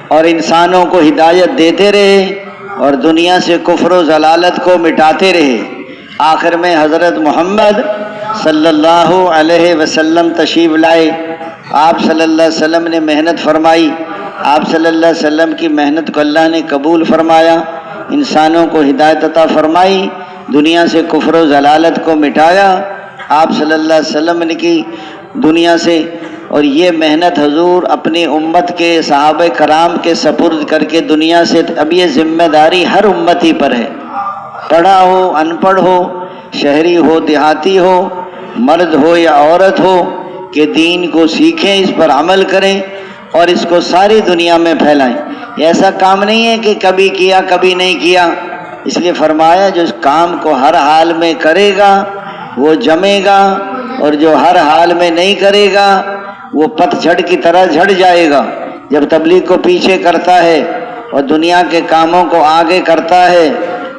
اور انسانوں کو ہدایت دیتے رہے اور دنیا سے کفر و ضلالت کو مٹاتے رہے۔ آخر میں حضرت محمد صلی اللہ علیہ وسلم تشریف لائے۔ آپ صلی اللہ علیہ وسلم نے محنت فرمائی، آپ صلی اللہ علیہ وسلم کی محنت کو اللہ نے قبول فرمایا، انسانوں کو ہدایت عطا فرمائی، دنیا سے کفر و ضلالت کو مٹایا آپ صلی اللہ علیہ وسلم نے کی دنیا سے۔ اور یہ محنت حضور اپنی امت کے صحابہ کرام کے سپرد کر کے دنیا سے، اب یہ ذمہ داری ہر امتی پر ہے، پڑھا ہو ان پڑھ ہو، شہری ہو دیہاتی ہو، مرد ہو یا عورت ہو، کہ دین کو سیکھیں، اس پر عمل کریں اور اس کو ساری دنیا میں پھیلائیں۔ یہ ایسا کام نہیں ہے کہ کبھی کیا کبھی نہیں کیا، اس لیے فرمایا جو اس کام کو ہر حال میں کرے گا وہ جمے گا، اور جو ہر حال میں نہیں کرے گا وہ پت جھڑ کی طرح جھڑ جائے گا۔ جب تبلیغ کو پیچھے کرتا ہے اور دنیا کے کاموں کو آگے کرتا ہے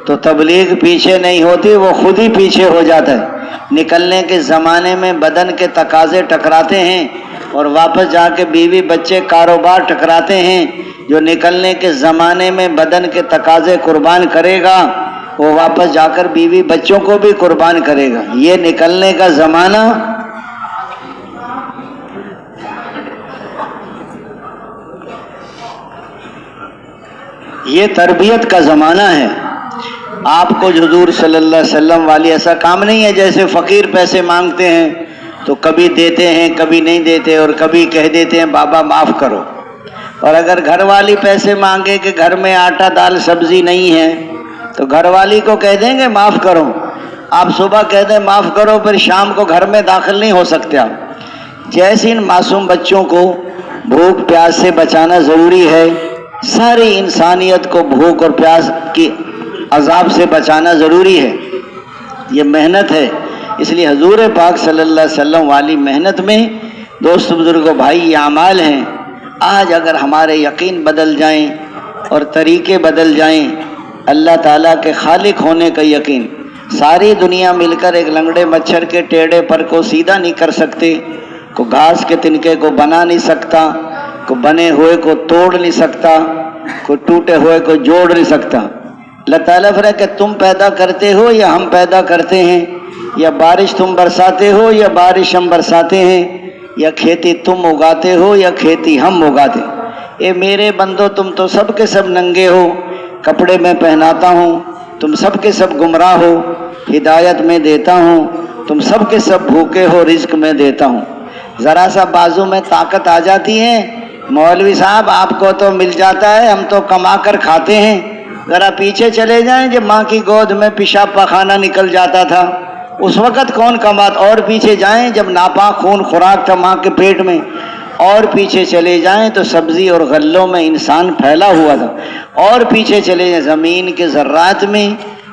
تو تبلیغ پیچھے نہیں ہوتی، وہ خود ہی پیچھے ہو جاتا ہے۔ نکلنے کے زمانے میں بدن کے تقاضے ٹکراتے ہیں اور واپس جا کے بیوی بچے کاروبار ٹکراتے ہیں۔ جو نکلنے کے زمانے میں بدن کے تقاضے قربان کرے گا وہ واپس جا کر بیوی بچوں کو بھی قربان کرے گا۔ یہ نکلنے کا زمانہ یہ تربیت کا زمانہ ہے۔ آپ کو حضور صلی اللہ علیہ وسلم والی ایسا کام نہیں ہے جیسے فقیر پیسے مانگتے ہیں تو کبھی دیتے ہیں کبھی نہیں دیتے، اور کبھی کہہ دیتے ہیں بابا معاف کرو۔ اور اگر گھر والی پیسے مانگے کہ گھر میں آٹا دال سبزی نہیں ہے تو گھر والی کو کہہ دیں گے معاف کرو۔ آپ صبح کہہ دیں معاف کرو، پھر شام کو گھر میں داخل نہیں ہو سکتے آپ۔ جیسے ان معصوم بچوں کو بھوک پیاس سے بچانا ضروری ہے، ساری انسانیت کو بھوک اور پیاس کی عذاب سے بچانا ضروری ہے۔ یہ محنت ہے، اس لیے حضور پاک صلی اللہ علیہ وسلم والی محنت میں دوست بزرگوں بھائی یہ اعمال ہیں۔ آج اگر ہمارے یقین بدل جائیں اور طریقے بدل جائیں، اللہ تعالیٰ کے خالق ہونے کا یقین، ساری دنیا مل کر ایک لنگڑے مچھر کے ٹیڑے پر کو سیدھا نہیں کر سکتے، کو گھاس کے تنکے کو بنا نہیں سکتا، کو بنے ہوئے کو توڑ نہیں سکتا، کو ٹوٹے ہوئے کو جوڑ نہیں سکتا۔ اللہ تعالیٰ فرماتا کہ تم پیدا کرتے ہو یا ہم پیدا کرتے ہیں، یا بارش تم برساتے ہو یا بارش ہم برساتے ہیں، یا کھیتی تم اگاتے ہو یا کھیتی ہم اگاتے ہیں۔ اے میرے بندو تم تو سب کے سب ننگے ہو، کپڑے میں پہناتا ہوں، تم سب کے سب گمراہ ہو، ہدایت میں دیتا ہوں، تم سب کے سب بھوکے ہو، رزق میں دیتا ہوں۔ ذرا سا بازو میں طاقت آ جاتی ہے، مولوی صاحب آپ کو تو مل جاتا ہے، ہم تو کما کر کھاتے ہیں۔ ذرا پیچھے چلے جائیں، جب ماں کی گود میں پیشاب پاخانہ نکل جاتا تھا اس وقت کون کماتا، اور پیچھے جائیں جب ناپاک خون خوراک تھا ماں کے پیٹ میں، اور پیچھے چلے جائیں تو سبزی اور غلوں میں انسان پھیلا ہوا تھا، اور پیچھے چلے جائیں زمین کے ذرات میں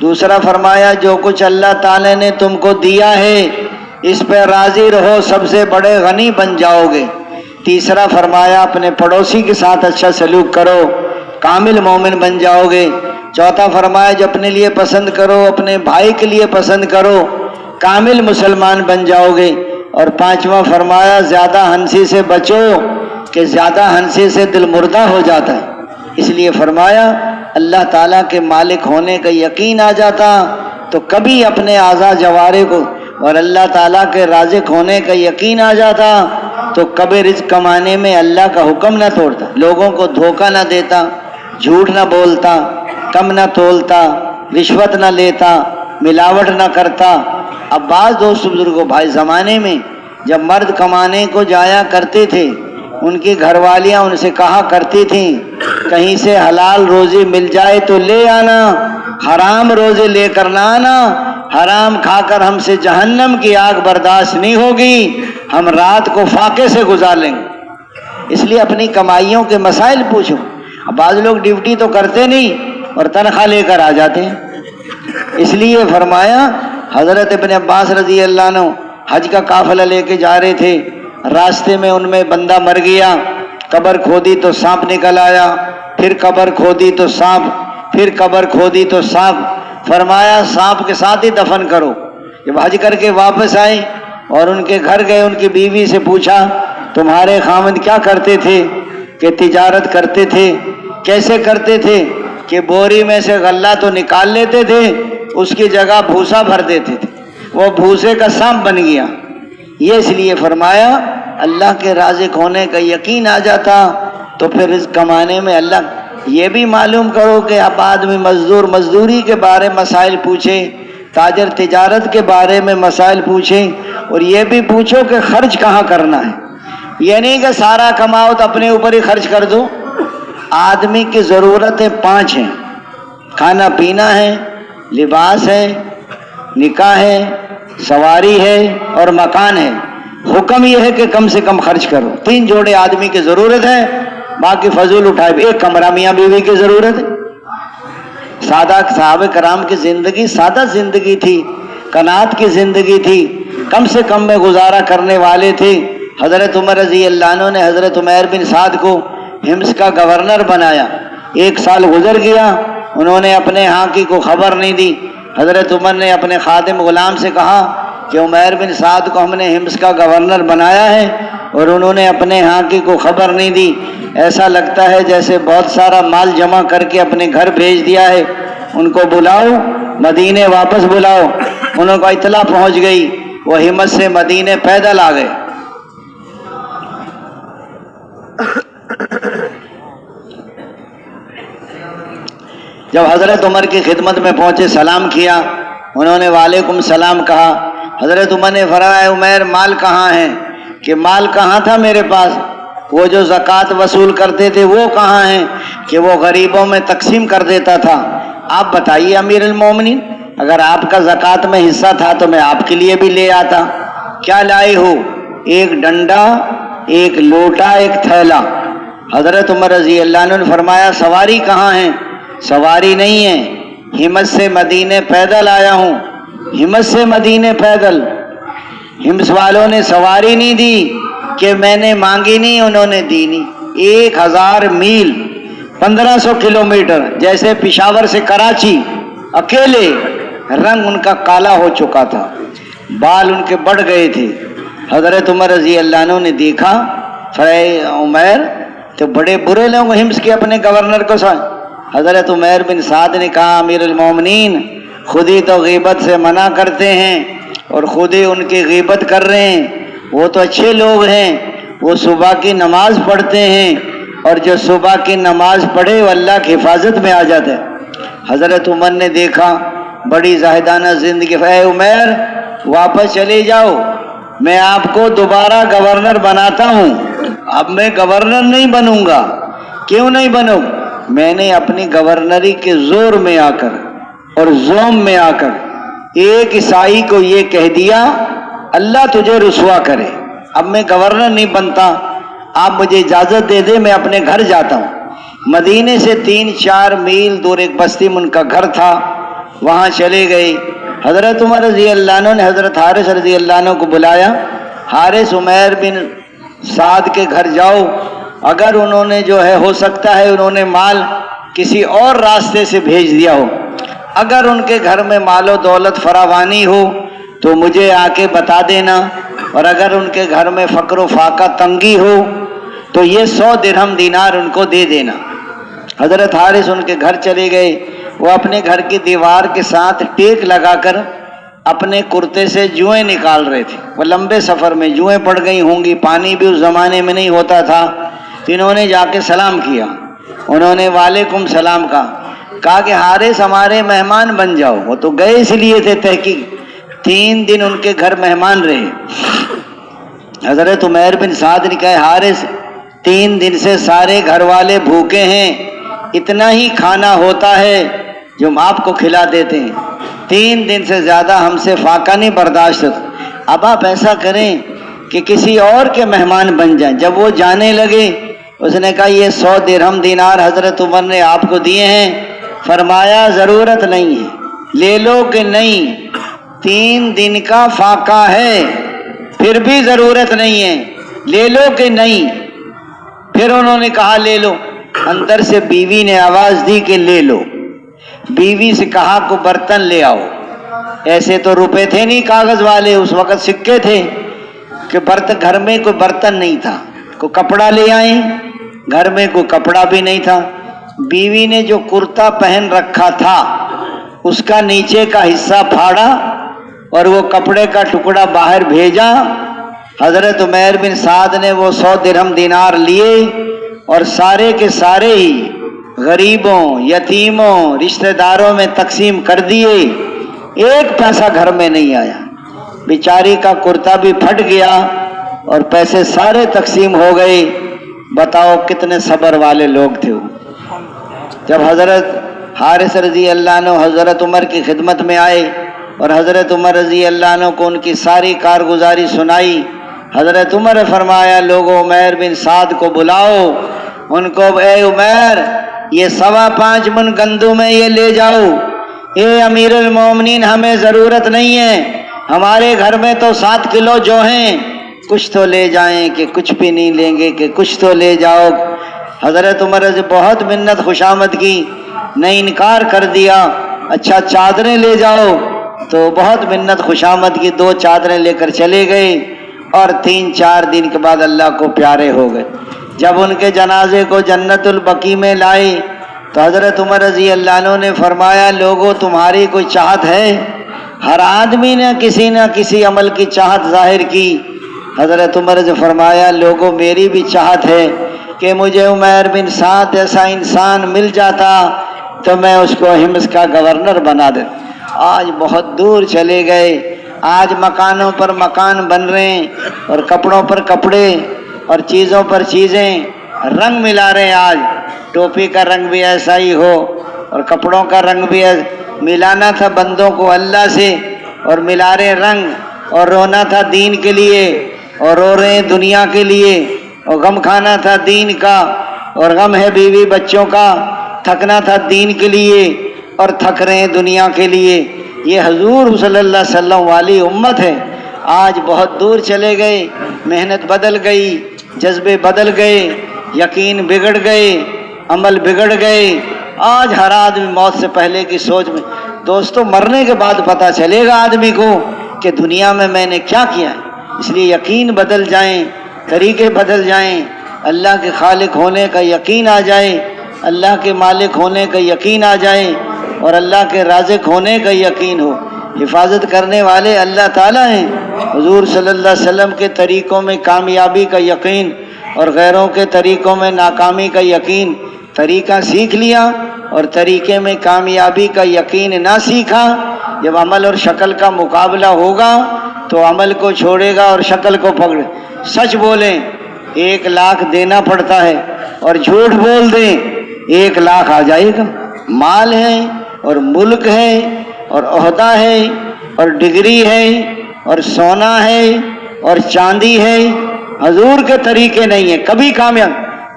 دوسرا فرمایا جو کچھ اللہ تعالیٰ نے تم کو دیا ہے اس پہ راضی رہو، سب سے بڑے غنی بن جاؤ گے۔ تیسرا فرمایا اپنے پڑوسی کے ساتھ اچھا سلوک کرو، کامل مومن بن جاؤ گے۔ چوتھا فرمایا جو اپنے لیے پسند کرو اپنے بھائی کے لیے پسند کرو، کامل مسلمان بن جاؤ گے۔ اور پانچواں فرمایا زیادہ ہنسی سے بچو کہ زیادہ ہنسی سے دل مردہ ہو جاتا ہے۔ اس لیے فرمایا اللہ تعالیٰ کے مالک ہونے کا یقین آ جاتا تو کبھی اپنے اعضاء جوارح کو، اور اللہ تعالیٰ کے رازق ہونے کا یقین آ جاتا تو کبھی رزق کمانے میں اللہ کا حکم نہ توڑتا، لوگوں کو دھوکہ نہ دیتا، جھوٹ نہ بولتا، کم نہ تولتا، رشوت نہ لیتا، ملاوٹ نہ کرتا۔ اب بعض دوست بزرگوں بھائی زمانے میں جب مرد کمانے کو جایا کرتے تھے ان کی گھر والیاں ان سے کہا کرتی تھیں کہیں سے حلال روزی مل جائے تو لے آنا، حرام روزے لے کر نہ آنا، حرام کھا کر ہم سے جہنم کی آگ برداشت نہیں ہوگی، ہم رات کو فاقے سے گزار لیں گے۔ اس لیے اپنی کمائیوں کے مسائل پوچھو۔ اب بعض لوگ ڈیوٹی تو کرتے نہیں اور تنخواہ لے کر آ جاتے ہیں۔ اس لیے فرمایا حضرت ابن عباس رضی اللہ عنہ حج کا قافلہ لے کے جا رہے تھے، راستے میں ان میں بندہ مر گیا، قبر کھودی تو سانپ نکل آیا، پھر قبر کھودی تو سانپ، پھر قبر کھودی تو سانپ۔ فرمایا سانپ کے ساتھ ہی دفن کرو۔ جب حج کر کے واپس آئے اور ان کے گھر گئے، ان کی بیوی سے پوچھا تمہارے خاوند کیا کرتے تھے؟ کہ تجارت کرتے تھے۔ کیسے کرتے تھے؟ کہ بوری میں سے غلہ تو نکال لیتے تھے، اس کی جگہ بھوسا بھر دیتے تھے، وہ بھوسے کا سانپ بن گیا۔ یہ اس لیے فرمایا اللہ کے رازق ہونے کا یقین آ جاتا تو پھر رزق کمانے میں اللہ۔ یہ بھی معلوم کرو کہ اب آدمی مزدور مزدوری کے بارے مسائل پوچھے، تاجر تجارت کے بارے میں مسائل پوچھے، اور یہ بھی پوچھو کہ خرچ کہاں کرنا ہے۔ یہ نہیں کہ سارا کماؤ تو اپنے اوپر ہی خرچ کر دو۔ آدمی کی ضرورتیں 5 ہیں، کھانا پینا ہے، لباس ہے، نکاح ہے، سواری ہے اور مکان ہے۔ حکم یہ ہے کہ کم سے کم خرچ کرو۔ 3 جوڑے آدمی کی ضرورت ہے، باقی فضول اٹھائے۔ ایک کمرہ میاں بیوی کی ضرورت ہے۔ سادہ صحابہ کرام کی زندگی سادہ زندگی تھی، قناعت کی زندگی تھی، کم سے کم میں گزارا کرنے والے تھے۔ حضرت عمر رضی اللہ عنہ نے حضرت عمیر بن سعد کو ہمس کا گورنر بنایا۔ 1 سال گزر گیا، انہوں نے اپنے ہاں کی کو خبر نہیں دی۔ حضرت عمر نے اپنے خادم غلام سے کہا کہ عمیر بن سعد کو ہم نے ہمس کا گورنر بنایا ہے اور انہوں نے اپنے ہاں کی کو خبر نہیں دی، ایسا لگتا ہے جیسے بہت سارا مال جمع کر کے اپنے گھر بھیج دیا ہے، ان کو بلاؤ، مدینے واپس بلاؤ۔ انہوں کو اطلاع پہنچ گئی، وہ ہمت سے مدینے پیدل آ گئے۔ جب حضرت عمر کی خدمت میں پہنچے سلام کیا، انہوں نے وعلیکم السلام کہا۔ حضرت عمر نے فرمایا عمیر مال کہاں ہے؟ کہ مال کہاں تھا میرے پاس؟ وہ جو زکوٰۃ وصول کرتے تھے وہ کہاں ہیں؟ کہ وہ غریبوں میں تقسیم کر دیتا تھا۔ آپ بتائیے امیر المومنین، اگر آپ کا زکوٰۃ میں حصہ تھا تو میں آپ کے لیے بھی لے آتا۔ کیا لائے ہو؟ 1 ڈنڈا، 1 لوٹا، 1 تھیلا۔ حضرت عمر رضی اللہ عنہ نے فرمایا سواری کہاں ہے؟ سواری نہیں ہے، ہمت سے مدینے پیدل آیا ہوں، ہمت سے مدینے پیدل۔ ہمس والوں نے سواری نہیں دی کہ میں نے مانگی نہیں، انہوں نے دی نہیں۔ 1000 میل، 1500 کلومیٹر، جیسے پشاور سے کراچی، اکیلے۔ رنگ ان کا کالا ہو چکا تھا، بال ان کے بڑھ گئے تھے۔ حضرت عمر رضی اللہ عنہ نے دیکھا، فرمایا عمیر تو بڑے برے لوگ ہمس کے اپنے گورنر کو ساتھ۔ حضرت عمیر بن سعد نے کہا امیر المومنین خود ہی تو غیبت سے منع کرتے ہیں اور خود ہی ان کی غیبت کر رہے ہیں، وہ تو اچھے لوگ ہیں، وہ صبح کی نماز پڑھتے ہیں، اور جو صبح کی نماز پڑھے وہ اللہ کی حفاظت میں آ جاتا ہے۔ حضرت عمر نے دیکھا بڑی زاہدانہ زندگی، اے عمیر واپس چلے جاؤ، میں آپ کو دوبارہ گورنر بناتا ہوں۔ اب میں گورنر نہیں بنوں گا۔ کیوں نہیں بنو؟ میں نے اپنی گورنری کے زور میں آ کر اور زوم میں آ کر ایک عیسائی کو یہ کہہ دیا اللہ تجھے رسوا کرے، اب میں گورنر نہیں بنتا، آپ مجھے اجازت دے دے، میں اپنے گھر جاتا ہوں۔ مدینے سے 3-4 میل دور ایک بستی میں ان کا گھر تھا، وہاں چلے گئے۔ حضرت عمر رضی اللہ عنہ نے حضرت حارث رضی اللہ عنہ کو بلایا، حارث عمیر بن سعد کے گھر جاؤ، اگر انہوں نے جو ہے ہو سکتا ہے انہوں نے مال کسی اور راستے سے بھیج دیا ہو، اگر ان کے گھر میں مال و دولت فراوانی ہو تو مجھے آ کے بتا دینا، اور اگر ان کے گھر میں فقر و فاقہ تنگی ہو تو یہ 100 درہم دینار ان کو دے دینا۔ حضرت حارث ان کے گھر چلے گئے، وہ اپنے گھر کی دیوار کے ساتھ ٹیک لگا کر اپنے کرتے سے جوئیں نکال رہے تھے۔ وہ لمبے سفر میں جوئیں پڑ گئی ہوں گی، پانی بھی اس زمانے میں نہیں ہوتا تھا، تو انہوں نے جا کے سلام کیا، انہوں نے وعلیکم سلام کہا کہ حارث ہمارے مہمان بن جاؤ۔ وہ تو گئے اس لیے تھے تحقیق، 3 دن ان کے گھر مہمان رہے۔ حضرت عمیر بن سعد نے کہا حارث 3 دن سے سارے گھر والے بھوکے ہیں، اتنا ہی کھانا ہوتا ہے جو ہم آپ کو کھلا دیتے ہیں، 3 دن سے زیادہ ہم سے فاقہ نہیں برداشت ہوتا، اب آپ ایسا کریں کہ کسی اور کے مہمان بن جائیں۔ جب وہ جانے لگے اس نے کہا یہ 100 درہم دینار حضرت عمر نے آپ کو دیے ہیں، فرمایا ضرورت نہیں ہے، لے لو کہ نہیں، 3 دن کا فاقہ ہے پھر بھی ضرورت نہیں ہے، لے لو کہ نہیں۔ پھر انہوں نے کہا لے لو، اندر سے بیوی نے آواز دی کہ لے لو۔ بیوی سے کہا کو برتن لے آؤ، ایسے تو روپے تھے نہیں کاغذ والے، اس وقت سکے تھے، کہ گھر میں کوئی برتن نہیں تھا، کوئی کپڑا لے آئیں، گھر میں کوئی کپڑا بھی نہیں تھا۔ بیوی نے جو کرتا پہن رکھا تھا اس کا نیچے کا حصہ پھاڑا اور وہ کپڑے کا ٹکڑا باہر بھیجا۔ حضرت عمیر بن سعد نے وہ 100 درہم دینار لیے اور سارے کے سارے ہی غریبوں، یتیموں، رشتہ داروں میں تقسیم کر دیے، 1 پیسہ گھر میں نہیں آیا۔ بیچاری کا کرتا بھی پھٹ گیا اور پیسے سارے تقسیم ہو گئے۔ بتاؤ کتنے صبر والے لوگ تھے وہ۔ جب حضرت حارث رضی اللہ عنہ حضرت عمر کی خدمت میں آئے اور حضرت عمر رضی اللہ عنہ کو ان کی ساری کارگزاری سنائی، حضرت عمر نے فرمایا لوگوں عمیر بن سعد کو بلاؤ، ان کو اے عمیر یہ 5.25 من گندم ہے، یہ لے جاؤ۔ اے امیر المومنین ہمیں ضرورت نہیں ہے، ہمارے گھر میں تو 7 کلو جو ہیں، کچھ تو لے جائیں کہ کچھ بھی نہیں لیں گے، کہ کچھ تو لے جاؤ۔ حضرت عمر سے بہت منت خوشامد کی، نہیں انکار کر دیا، اچھا چادریں لے جاؤ، تو بہت منت خوشامد کی، 2 چادریں لے کر چلے گئے اور 3-4 دن کے بعد اللہ کو پیارے ہو گئے۔ جب ان کے جنازے کو جنت البقیع میں لائے تو حضرت عمر رضی اللہ عنہ نے فرمایا لوگوں تمہاری کوئی چاہت ہے؟ ہر آدمی نے کسی نہ کسی عمل کی چاہت ظاہر کی۔ حضرت عمر نے فرمایا لوگوں میری بھی چاہت ہے کہ مجھے عمیر بن سعد ایسا انسان مل جاتا تو میں اس کو حمص کا گورنر بنا دے۔ آج بہت دور چلے گئے، آج مکانوں پر مکان بن رہے ہیں اور کپڑوں پر کپڑے اور چیزوں پر چیزیں، رنگ ملا رہے ہیں۔ آج ٹوپی کا رنگ بھی ایسا ہی ہو اور کپڑوں کا رنگ بھی ملانا تھا بندوں کو اللہ سے اور ملا رہے رنگ، اور رونا تھا دین کے لیے اور رو رہے ہیں دنیا کے لیے، اور غم کھانا تھا دین کا اور غم ہے بیوی بچوں کا، تھکنا تھا دین کے لیے اور تھک رہے ہیں دنیا کے لیے۔ یہ حضور صلی اللہ علیہ وسلم والی امت ہے۔ آج بہت دور چلے گئے، محنت بدل گئی، جذبے بدل گئے، یقین بگڑ گئے، عمل بگڑ گئے۔ آج ہر آدمی موت سے پہلے کی سوچ میں، دوستو مرنے کے بعد پتہ چلے گا آدمی کو کہ دنیا میں نے کیا کیا ہے۔ اس لیے یقین بدل جائیں، طریقے بدل جائیں، اللہ کے خالق ہونے کا یقین آ جائے، اللہ کے مالک ہونے کا یقین آ جائے اور اللہ کے رازق ہونے کا یقین ہو۔ حفاظت کرنے والے اللہ تعالیٰ ہیں۔ حضور صلی اللہ علیہ وسلم کے طریقوں میں کامیابی کا یقین اور غیروں کے طریقوں میں ناکامی کا یقین۔ طریقہ سیکھ لیا اور طریقے میں کامیابی کا یقین نہ سیکھا، جب عمل اور شکل کا مقابلہ ہوگا تو عمل کو چھوڑے گا اور شکل کو پکڑے۔ سچ بولیں 1 لاکھ دینا پڑتا ہے اور جھوٹ بول دیں 1 لاکھ آ جائے گا۔ مال ہے اور ملک ہے اور عہدہ ہے اور ڈگری ہے اور سونا ہے اور چاندی ہے، حضور کے طریقے نہیں ہیں کبھی کامیاب۔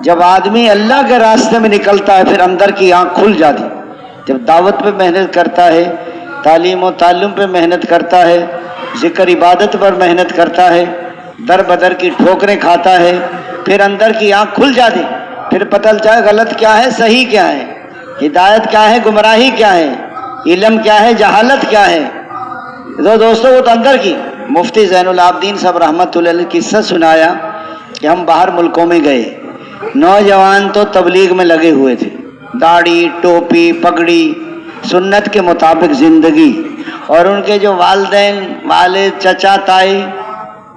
جب آدمی اللہ کے راستے میں نکلتا ہے پھر اندر کی آنکھ کھل جاتی، جب دعوت پہ محنت کرتا ہے، تعلیم و تعلم پہ محنت کرتا ہے، ذکر عبادت پر محنت کرتا ہے، در بدر کی ٹھوکریں کھاتا ہے، پھر اندر کی آنکھ کھل جاتی، پھر پتہ چلتا ہے غلط کیا ہے صحیح کیا ہے، ہدایت کیا ہے گمراہی کیا ہے، علم کیا ہے جہالت کیا ہے۔ تو دوستو وہ تو اندر کی۔ مفتی زین العابدین صاحب رحمۃ اللہ علیہ قصہ سنایا کہ ہم باہر ملکوں میں گئے، نوجوان تو تبلیغ میں لگے ہوئے تھے، داڑھی ٹوپی پگڑی سنت کے مطابق زندگی، اور ان کے جو والدین والد چچا تائی،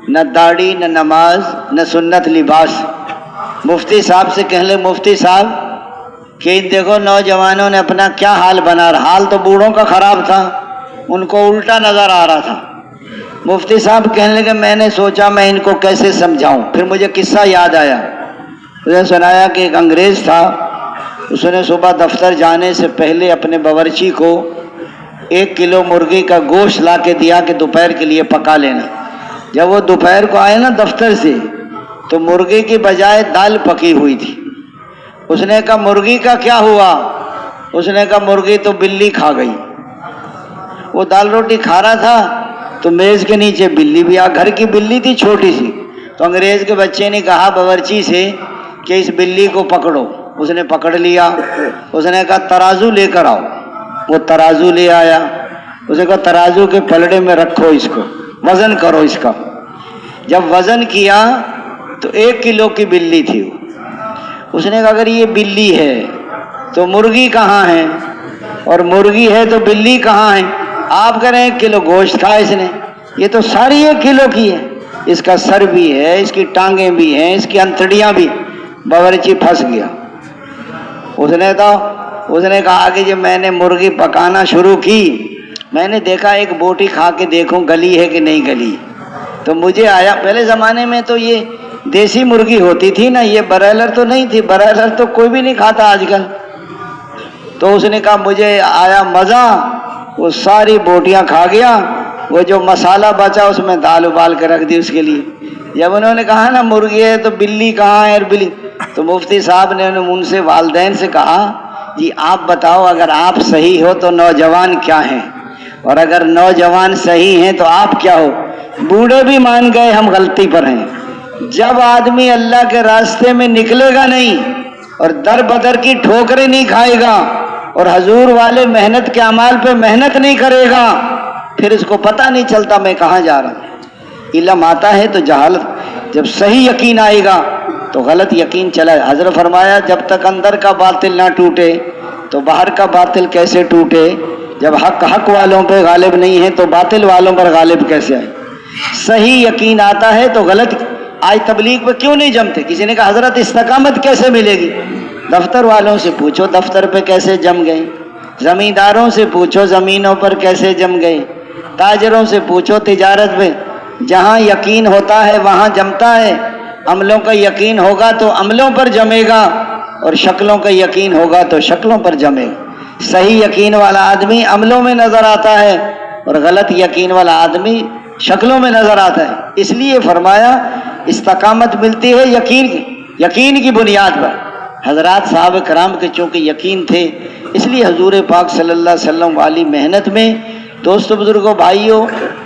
نہ داڑھی نہ نماز نہ سنت لباس۔ مفتی صاحب سے کہنے لگے مفتی صاحب کہ دیکھو نوجوانوں نے اپنا کیا حال بنا رہا، حال تو بوڑھوں کا خراب تھا، ان کو الٹا نظر آ رہا تھا۔ مفتی صاحب کہنے لگے میں نے سوچا میں ان کو کیسے سمجھاؤں، پھر مجھے قصہ یاد آیا۔ مجھے سنایا کہ ایک انگریز تھا، اس نے صبح دفتر جانے سے پہلے اپنے باورچی کو 1 کلو مرغی کا گوشت لا کے دیا کہ دوپہر کے لیے پکا لینا۔ جب وہ دوپہر کو آئے نا دفتر سے تو مرغی کی بجائے دال پکی ہوئی تھی۔ اس نے کہا مرغی کا کیا ہوا؟ اس نے کہا مرغی تو بلی کھا گئی۔ وہ دال روٹی کھا رہا تھا تو میز کے نیچے بلی بھی آ، گھر کی بلی تھی چھوٹی سی، تو انگریز کے بچے نے کہا باورچی سے کہ اس بلی کو پکڑو۔ اس نے پکڑ لیا، اس نے کہا ترازو لے کر آؤ۔ وہ ترازو لے آیا، اس نے کہا ترازو کے پلڑے میں رکھو اس کو، وزن کرو اس کا۔ جب وزن کیا تو 1 کلو کی بلی تھی۔ اس نے کہا اگر یہ بلی ہے تو مرغی کہاں ہے، اور مرغی ہے تو بلی کہاں ہے؟ آپ کہہ رہے ہیں 1 کلو گوشت کھا اس نے، یہ تو ساری 1 کلو کی ہے، اس کا سر بھی ہے، اس کی ٹانگیں بھی ہیں، اس کی انتڑیاں بھی۔ باورچی پھنس گیا۔ اس نے کہا کہ جب میں نے مرغی پکانا شروع کی میں نے دیکھا ایک بوٹی کھا کے دیکھوں گلی ہے کہ نہیں گلی، تو مجھے آیا، پہلے زمانے میں تو یہ دیسی مرغی ہوتی تھی نا، یہ برائلر تو نہیں تھی، برائلر تو کوئی بھی نہیں کھاتا آج کل۔ تو اس نے کہا مجھے آیا مزہ، وہ ساری بوٹیاں کھا گیا، وہ جو مسالہ بچا اس میں دال ابال کے رکھ دی اس کے لیے۔ جب انہوں نے کہا نا مرغی ہے تو بلی کہاں ہے، اور بلی، تو مفتی صاحب نے ان سے والدین سے کہا جی آپ بتاؤ اگر آپ صحیح ہو تو نوجوان کیا ہیں، اور اگر نوجوان صحیح ہیں تو آپ کیا ہو؟ بوڑھے بھی مان گئے ہم غلطی پر ہیں۔ جب آدمی اللہ کے راستے میں نکلے گا نہیں اور در بدر کی ٹھوکریں نہیں کھائے گا اور حضور والے محنت کے اعمال پہ محنت نہیں کرے گا، پھر اس کو پتہ نہیں چلتا میں کہاں جا رہا ہوں۔ علم آتا ہے تو جہالت، جب صحیح یقین آئے گا تو غلط یقین چلا۔ حضرت فرمایا جب تک اندر کا باطل نہ ٹوٹے تو باہر کا باطل کیسے ٹوٹے؟ جب حق والوں پہ غالب نہیں ہے تو باطل والوں پر غالب کیسے آئے؟ صحیح یقین آتا ہے تو غلط۔ آج تبلیغ پہ کیوں نہیں جمتے؟ کسی نے کہا حضرت استقامت کیسے ملے گی؟ دفتر والوں سے پوچھو دفتر پہ کیسے جم گئے، زمینداروں سے پوچھو زمینوں پر کیسے جم گئے، تاجروں سے پوچھو تجارت پہ، جہاں یقین ہوتا ہے وہاں جمتا ہے۔ عملوں کا یقین ہوگا تو عملوں پر جمے گا، اور شکلوں کا یقین ہوگا تو شکلوں پر جمے گا۔ صحیح یقین والا آدمی عملوں میں نظر آتا ہے اور غلط یقین والا آدمی شکلوں میں نظر آتا ہے۔ اس لیے فرمایا استقامت ملتی ہے یقین کی بنیاد پر۔ حضرات صحابہ کرام کے چونکہ یقین تھے، اس لیے حضور پاک صلی اللہ علیہ وسلم والی محنت میں دوستو بزرگوں بھائیوں،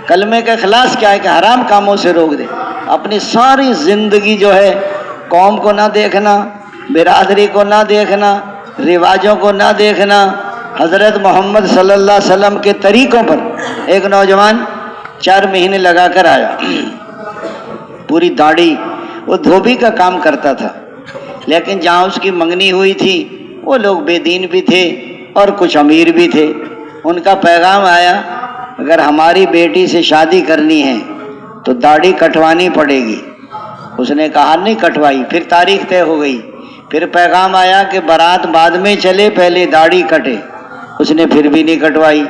کلمے کا اخلاص کیا ہے کہ حرام کاموں سے روک دے۔ اپنی ساری زندگی جو ہے قوم کو نہ دیکھنا، برادری کو نہ دیکھنا، رواجوں کو نہ دیکھنا، حضرت محمد صلی اللہ علیہ وسلم کے طریقوں پر۔ ایک نوجوان 4 مہینے لگا کر آیا، پوری داڑھی، وہ دھوبی کا کام کرتا تھا، لیکن جہاں اس کی منگنی ہوئی تھی وہ لوگ بے دین بھی تھے اور کچھ امیر بھی تھے۔ ان کا پیغام آیا اگر ہماری بیٹی سے شادی کرنی ہے تو داڑھی کٹوانی پڑے گی۔ اس نے کہا نہیں کٹوائی، پھر تاریخ طے ہو گئی، پھر پیغام آیا کہ بارات بعد میں چلے پہلے داڑھی کٹے۔ اس نے پھر بھی نہیں کٹوائی۔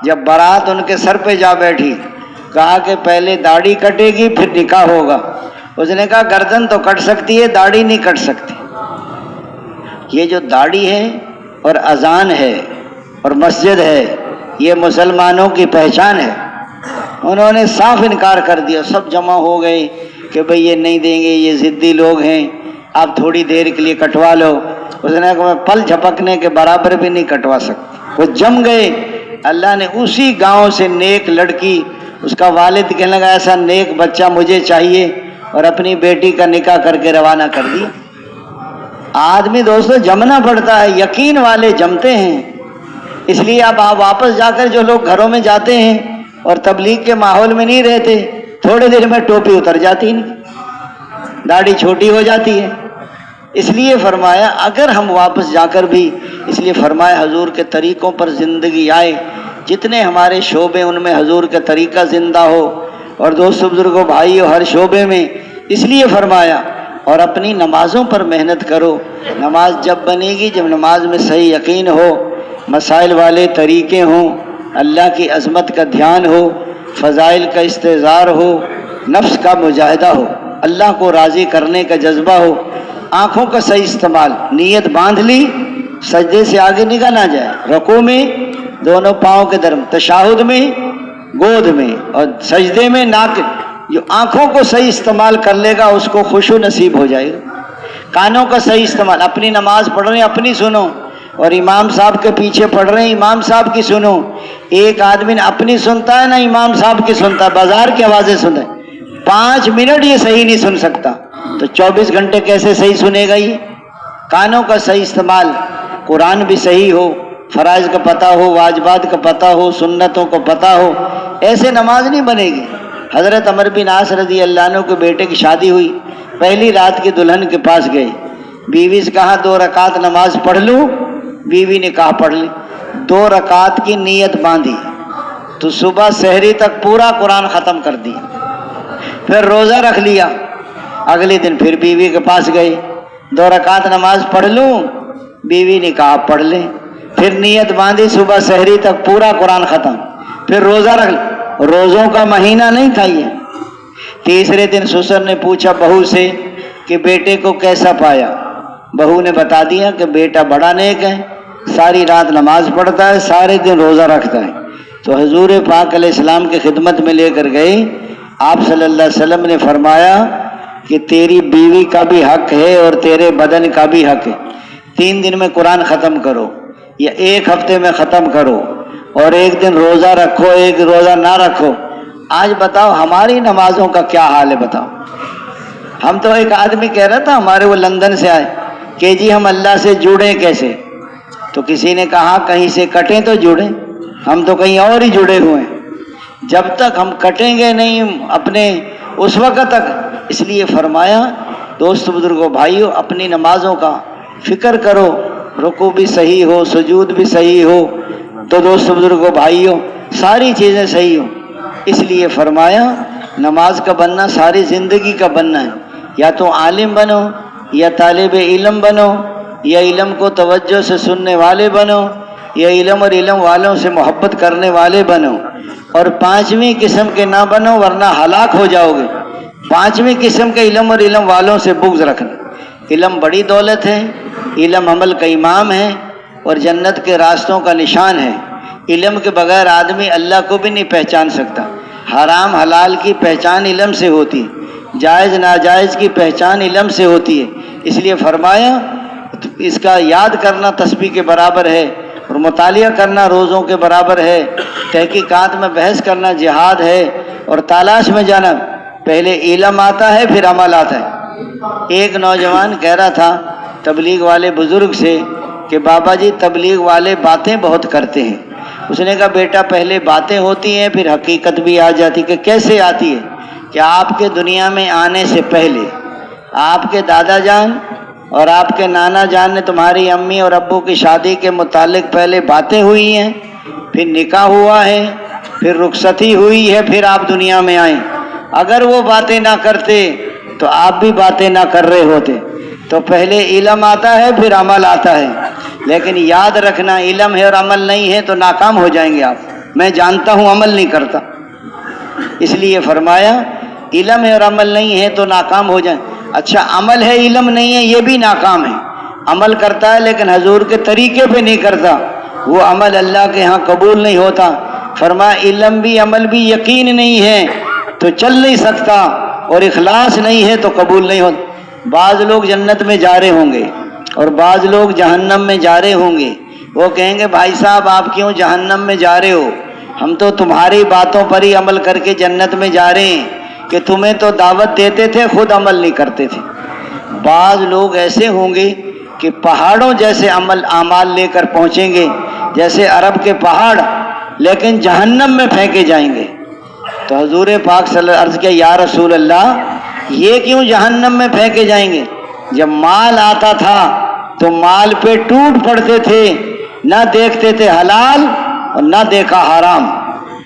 جب بارات ان کے سر پہ جا بیٹھی کہا کہ پہلے داڑھی کٹے گی پھر نکاح ہوگا۔ اس نے کہا گردن تو کٹ سکتی ہے، داڑھی نہیں کٹ سکتی۔ یہ جو داڑھی ہے اور اذان ہے اور مسجد ہے یہ مسلمانوں کی پہچان ہے۔ انہوں نے صاف انکار کر دیا، سب جمع ہو گئے کہ بھئی یہ نہیں دیں گے، یہ ضدی لوگ ہیں، آپ تھوڑی دیر کے لیے کٹوا لو۔ اس نے کہا میں پل جھپکنے کے برابر بھی نہیں کٹوا سکتا۔ وہ جم گئے۔ اللہ نے اسی گاؤں سے نیک لڑکی، اس کا والد کہنے لگا ایسا نیک بچہ مجھے چاہیے، اور اپنی بیٹی کا نکاح کر کے روانہ کر دیا۔ آدمی دوستو جمنا پڑتا ہے، یقین والے جمتے ہیں۔ اس لیے اب آپ واپس جا کر جو لوگ گھروں میں جاتے ہیں اور تبلیغ کے ماحول میں نہیں رہتے، تھوڑے دیر میں ٹوپی اتر جاتی ہے، داڑھی چھوٹی ہو جاتی ہے۔ اس لیے فرمایا اگر ہم واپس جا کر بھی، اس لیے فرمایا حضور کے طریقوں پر زندگی آئے، جتنے ہمارے شعبے ان میں حضور کا طریقہ زندہ ہو، اور دوستو بزرگوں بھائیو ہر شعبے میں، اس لیے فرمایا اور اپنی نمازوں پر محنت کرو۔ نماز جب بنے گی جب نماز میں صحیح یقین ہو، مسائل والے طریقے ہوں، اللہ کی عظمت کا دھیان ہو، فضائل کا استحضار ہو، نفس کا مجاہدہ ہو، اللہ کو راضی کرنے کا جذبہ ہو، آنکھوں کا صحیح استعمال، نیت باندھ لی، سجدے سے آگے نگاہ نہ جائے، رکوع میں دونوں پاؤں کے درمیان، تشہد میں گود میں، اور سجدے میں ناک۔ جو آنکھوں کو صحیح استعمال کر لے گا اس کو خشوع نصیب ہو جائے گا۔ کانوں کا صحیح استعمال، اپنی نماز پڑھ رہے ہیں اپنی سنو، اور امام صاحب کے پیچھے پڑھ رہے ہیں امام صاحب کی سنو۔ ایک آدمی نہ اپنی سنتا ہے نہ امام صاحب کی سنتا ہے، بازار کی آوازیں سنتا ہے، 5 منٹ یہ صحیح نہیں سن سکتا، تو 24 گھنٹے کیسے صحیح سنے گا یہ؟ کانوں کا صحیح استعمال، قرآن بھی صحیح ہو، فرائض کا پتہ ہو، واجبات کا پتہ ہو، سنتوں کو پتہ ہو، ایسے نماز نہیں بنے گی۔ حضرت عمر بن عاص رضی اللہ عنہ کے بیٹے کی شادی ہوئی، پہلی رات کی دلہن کے پاس گئے، بیوی سے کہا 2 رکعت نماز پڑھ لوں؟ بیوی نے کہا پڑھ لی۔ 2 رکعت کی نیت باندھی تو صبح سحری تک پورا قرآن ختم کر دیا، پھر روزہ رکھ لیا۔ اگلے دن پھر بیوی کے پاس گئے، 2 رکعت نماز پڑھ لوں؟ بیوی نے کہا پڑھ لیں، پھر نیت باندھی صبح سحری تک پورا قرآن ختم، پھر روزہ رکھ لیا۔ روزوں کا مہینہ نہیں تھا یہ۔ تیسرے دن سسر نے پوچھا بہو سے کہ بیٹے کو کیسا پایا؟ بہو نے بتا دیا کہ بیٹا بڑا نیک ہے، ساری رات نماز پڑھتا ہے، سارے دن روزہ رکھتا ہے۔ تو حضور پاک علیہ السلام کی خدمت میں لے کر گئے، آپ صلی اللہ علیہ وسلم نے فرمایا کہ تیری بیوی کا بھی حق ہے اور تیرے بدن کا بھی حق ہے، 3 دن میں قرآن ختم کرو یا 1 ہفتے میں ختم کرو، اور 1 دن روزہ رکھو 1 روزہ نہ رکھو۔ آج بتاؤ ہماری نمازوں کا کیا حال ہے بتاؤ۔ ہم تو ایک آدمی کہہ رہا تھا ہمارے، وہ لندن سے آئے، کہ جی ہم اللہ سے جڑیں کیسے؟ تو کسی نے کہا کہیں سے کٹیں تو جڑیں، ہم تو کہیں اور ہی جڑے ہوئے ہیں، جب تک ہم کٹیں گے نہیں اپنے اس وقت تک۔ اس لیے فرمایا دوست بزرگوں بھائیوں اپنی نمازوں کا فکر کرو، رکوع بھی صحیح ہو، سجود بھی صحیح ہو، تو دوست بزرگوں بھائیوں ساری چیزیں صحیح ہوں۔ اس لیے فرمایا نماز کا بننا ساری زندگی کا بننا ہے، یا تو عالم بنو یا طالب علم بنو، یا علم کو توجہ سے سننے والے بنو، یا علم اور علم والوں سے محبت کرنے والے بنو، اور 5ویں قسم کے نہ بنو ورنہ ہلاک ہو جاؤ گے۔ 5ویں قسم کے علم اور علم والوں سے بغض رکھنا۔ علم بڑی دولت ہے، علم عمل کا امام ہے اور جنت کے راستوں کا نشان ہے۔ علم کے بغیر آدمی اللہ کو بھی نہیں پہچان سکتا۔ حرام حلال کی پہچان علم سے ہوتی ہے، جائز ناجائز کی پہچان علم سے ہوتی ہے۔ اس لیے فرمایا اس کا یاد کرنا تسبیح کے برابر ہے، اور مطالعہ کرنا روزوں کے برابر ہے، تحقیقات میں بحث کرنا جہاد ہے، اور تلاش میں جانا پہلے علم آتا ہے پھر عمل آتا ہے۔ ایک نوجوان کہہ رہا تھا تبلیغ والے بزرگ سے کہ بابا جی تبلیغ والے باتیں بہت کرتے ہیں۔ اس نے کہا بیٹا پہلے باتیں ہوتی ہیں پھر حقیقت بھی آ جاتی۔ کہ کیسے آتی ہے؟ کہ آپ کے دنیا میں آنے سے پہلے آپ کے دادا جان اور آپ کے نانا جان نے تمہاری امی اور ابو کی شادی کے متعلق پہلے باتیں ہوئی ہیں، پھر نکاح ہوا ہے، پھر رخصتی ہوئی ہے، پھر آپ دنیا میں آئیں۔ اگر وہ باتیں نہ کرتے تو آپ بھی باتیں نہ کر رہے ہوتے۔ تو پہلے علم آتا ہے پھر عمل آتا ہے، لیکن یاد رکھنا علم ہے اور عمل نہیں ہے تو ناکام ہو جائیں گے آپ۔ میں جانتا ہوں عمل نہیں کرتا، اس لیے فرمایا علم ہے اور عمل نہیں ہے تو ناکام ہو جائیں۔ اچھا عمل ہے علم نہیں ہے یہ بھی ناکام ہے، عمل کرتا ہے لیکن حضور کے طریقے پہ نہیں کرتا، وہ عمل اللہ کے ہاں قبول نہیں ہوتا۔ فرمایا علم بھی عمل بھی یقین نہیں ہے تو چل نہیں سکتا، اور اخلاص نہیں ہے تو قبول نہیں ہوتا۔ بعض لوگ جنت میں جا رہے ہوں گے اور بعض لوگ جہنم میں جا رہے ہوں گے، وہ کہیں گے بھائی صاحب آپ کیوں جہنم میں جا رہے ہو؟ ہم تو تمہاری باتوں پر ہی عمل کر کے جنت میں جا رہے ہیں کہ تمہیں تو دعوت دیتے تھے، خود عمل نہیں کرتے تھے۔ بعض لوگ ایسے ہوں گے کہ پہاڑوں جیسے اعمال لے کر پہنچیں گے، جیسے عرب کے پہاڑ، لیکن جہنم میں پھینکے جائیں گے۔ تو حضور پاک صلی اللہ علیہ وسلم عرض کیا یا رسول اللہ یہ کیوں جہنم میں پھینکے جائیں گے؟ جب مال آتا تھا تو مال پہ ٹوٹ پڑتے تھے، نہ دیکھتے تھے حلال اور نہ دیکھا حرام،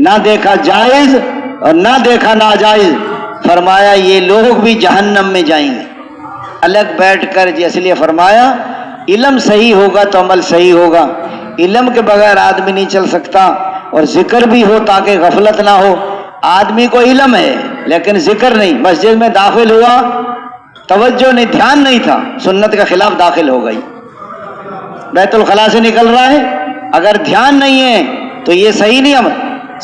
نہ دیکھا جائز اور نہ دیکھا ناجائز۔ فرمایا یہ لوگ بھی جہنم میں جائیں گے۔ الگ بیٹھ کر اس لیے فرمایا علم صحیح ہوگا تو عمل صحیح ہوگا، علم کے بغیر آدمی نہیں چل سکتا، اور ذکر بھی ہو تاکہ غفلت نہ ہو۔ آدمی کو علم ہے لیکن ذکر نہیں، مسجد میں داخل ہوا توجہ نہیں، دھیان نہیں تھا، سنت کے خلاف داخل ہو گئی، بیت الخلاء سے نکل رہا ہے، اگر دھیان نہیں ہے تو یہ صحیح نہیں عمل،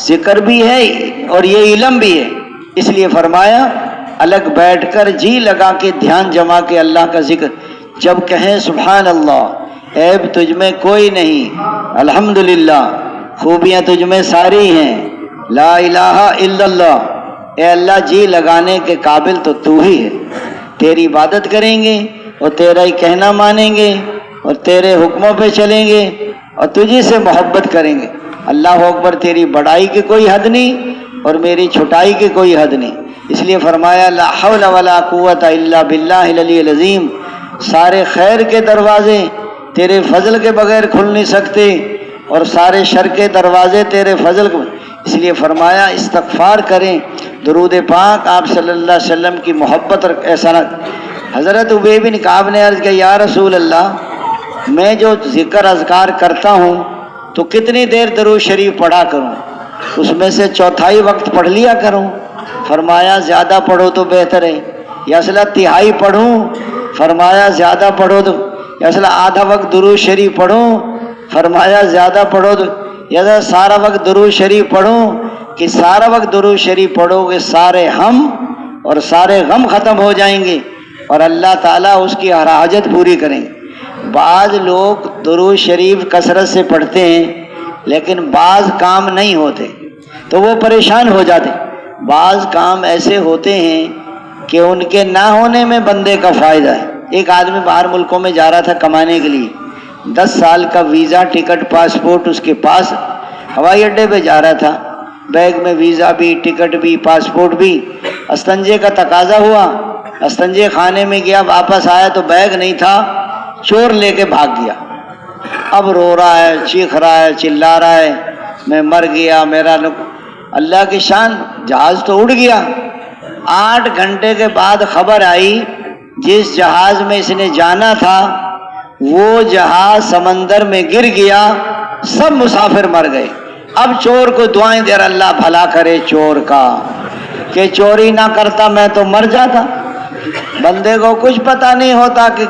ذکر بھی ہے اور یہ علم بھی ہے۔ اس لیے فرمایا الگ بیٹھ کر جی لگا کے دھیان جما کے اللہ کا ذکر، جب کہیں سبحان اللہ عیب تجھ میں کوئی نہیں، الحمدللہ خوبیاں تجھ میں ساری ہیں، لا الہ الا اللہ، اے اللہ جی لگانے کے قابل تو تو ہی ہے، تیری عبادت کریں گے اور تیرا ہی کہنا مانیں گے اور تیرے حکموں پہ چلیں گے اور تجھی سے محبت کریں گے۔ اللہ اکبر، تیری بڑائی کی کوئی حد نہیں اور میری چھٹائی کی کوئی حد نہیں۔ اس لیے فرمایا لا حول ولا قوت الا باللہ العلی العظیم، سارے خیر کے دروازے تیرے فضل کے بغیر کھل نہیں سکتے اور سارے شر کے دروازے تیرے فضل کے، اس لیے فرمایا استغفار کریں، درود پاک آپ صلی اللہ علیہ وسلم کی محبت اور احسانات۔ حضرت ابی بن کعب نے عرض کیا یا رسول اللہ میں جو ذکر اذکار کرتا ہوں تو کتنی دیر درود شریف پڑھا کروں؟ اس میں سے چوتھائی وقت پڑھ لیا کروں؟ فرمایا زیادہ پڑھو تو بہتر ہے، یا اصلا تہائی پڑھوں؟ فرمایا زیادہ پڑھو تو، یا اصلا آدھا وقت درود شریف پڑھوں؟ فرمایا زیادہ پڑھو تو، یا سارا وقت درود شریف پڑھوں؟ کہ سارا وقت درود شریف پڑھو گے سارے ہم اور سارے غم ختم ہو جائیں گے اور اللہ تعالیٰ اس کی ہر حاجت پوری کریں گے۔ بعض لوگ درود شریف کثرت سے پڑھتے ہیں لیکن بعض کام نہیں ہوتے تو وہ پریشان ہو جاتے۔ بعض کام ایسے ہوتے ہیں کہ ان کے نہ ہونے میں بندے کا فائدہ ہے۔ ایک آدمی باہر ملکوں میں جا رہا تھا کمانے کے لیے، 10 سال کا ویزا، ٹکٹ، پاسپورٹ اس کے پاس، ہوائی اڈے پہ جا رہا تھا، بیگ میں ویزا بھی، ٹکٹ بھی، پاسپورٹ بھی۔ استنجے کا تقاضا ہوا، استنجے خانے میں گیا، واپس آیا تو بیگ نہیں تھا، چور لے کے بھاگ گیا۔ اب رو رہا ہے، چیخ رہا ہے، چلا رہا ہے میں مر گیا، میرا اللہ کی شان، جہاز تو اڑ گیا۔ 8 گھنٹے کے بعد خبر آئی جس جہاز میں اس نے جانا تھا وہ جہاز سمندر میں گر گیا، سب مسافر مر گئے۔ اب چور کو دعائیں دے رہا اللہ بھلا کرے چور کا، کہ چوری نہ کرتا میں تو مر جاتا۔ بندے کو کچھ پتہ نہیں ہوتا کہ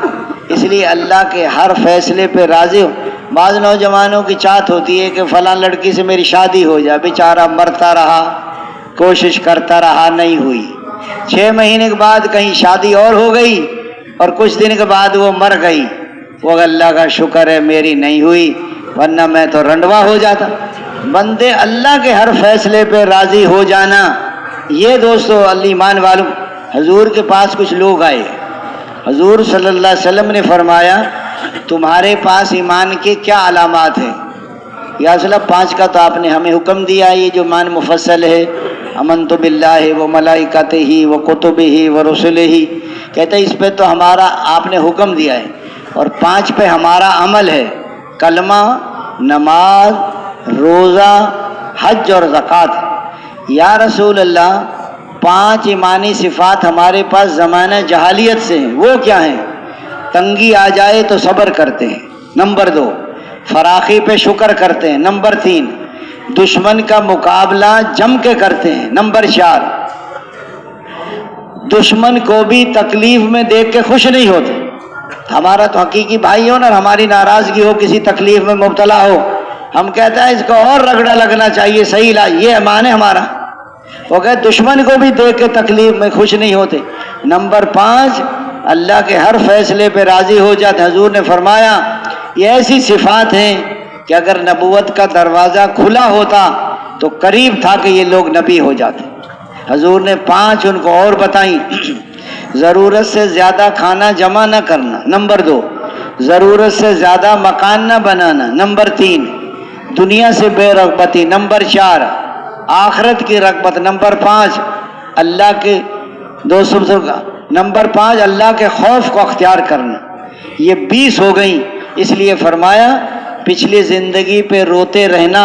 اس لیے اللہ کے ہر فیصلے پہ راضی ہو۔ بعض نوجوانوں کی چاہت ہوتی ہے کہ فلاں لڑکی سے میری شادی ہو جائے، بیچارہ مرتا رہا، کوشش کرتا رہا، نہیں ہوئی۔ 6 مہینے کے بعد کہیں شادی اور ہو گئی اور کچھ دن کے بعد وہ مر گئی، وہ اللہ کا شکر ہے میری نہیں ہوئی ورنہ میں تو رنڈوا ہو جاتا۔ بندے اللہ کے ہر فیصلے پہ راضی ہو جانا، یہ دوستو ایمان والوں، حضور کے پاس کچھ لوگ آئے، حضور صلی اللہ علیہ وسلم نے فرمایا تمہارے پاس ایمان کے کیا علامات ہیں؟ یا رسول اللہ 5 کا تو آپ نے ہمیں حکم دیا، یہ جو ایمان مفصل ہے، امنت باللہ و ملائکتہ و کتبہ و رسلہ، کہتے ہیں اس پہ تو ہمارا آپ نے حکم دیا ہے، اور 5 پہ ہمارا عمل ہے، کلمہ، نماز، روزہ، حج اور زکوٰۃ۔ یا رسول اللہ 5 ایمانی صفات ہمارے پاس زمانہ جہالیت سے ہیں، وہ کیا ہیں؟ تنگی آ جائے تو صبر کرتے ہیں، نمبر 2 فراخی پہ شکر کرتے ہیں، نمبر 3 دشمن کا مقابلہ جم کے کرتے ہیں، نمبر 4 دشمن کو بھی تکلیف میں دیکھ کے خوش نہیں ہوتے۔ ہمارا تو حقیقی بھائی ہو نا، ہماری ناراضگی ہو، کسی تکلیف میں مبتلا ہو، ہم کہتے ہیں اس کو اور رگڑا لگنا چاہیے، صحیح علاج، یہ ایمان ہے ہمارا۔ وہ کہ دشمن کو بھی دیکھ کے تکلیف میں خوش نہیں ہوتے۔ نمبر 5 اللہ کے ہر فیصلے پہ راضی ہو جاتے۔ حضور نے فرمایا یہ ایسی صفات ہیں کہ اگر نبوت کا دروازہ کھلا ہوتا تو قریب تھا کہ یہ لوگ نبی ہو جاتے۔ حضور نے 5 ان کو اور بتائیں۔ ضرورت سے زیادہ کھانا جمع نہ کرنا، نمبر 2۔ ضرورت سے زیادہ مکان نہ بنانا، نمبر 3۔ دنیا سے بے رغبتی، نمبر 4۔ آخرت کی رغبت، نمبر 5۔ اللہ کے نمبر 5 اللہ کے خوف کو اختیار کرنا۔ یہ 20 ہو گئیں۔ اس لیے فرمایا پچھلی زندگی پہ روتے رہنا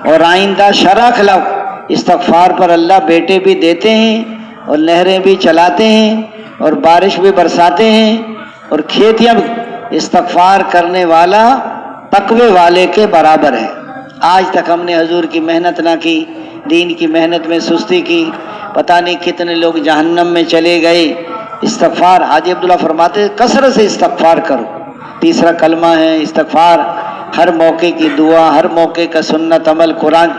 اور آئندہ شرع خلاف استغفار پر اللہ بیٹے بھی دیتے ہیں اور نہریں بھی چلاتے ہیں اور بارش بھی برساتے ہیں اور کھیتیاں بھی۔ استغفار کرنے والا تقوی والے کے برابر ہے۔ آج تک ہم نے حضور کی محنت نہ کی، دین کی محنت میں سستی کی، پتہ نہیں کتنے لوگ جہنم میں چلے گئے۔ استغفار، حاجی عبداللہ فرماتے کثرت سے استغفار کرو۔ تیسرا کلمہ ہے استغفار، ہر موقع کی دعا، ہر موقع کا سنت عمل قرآن۔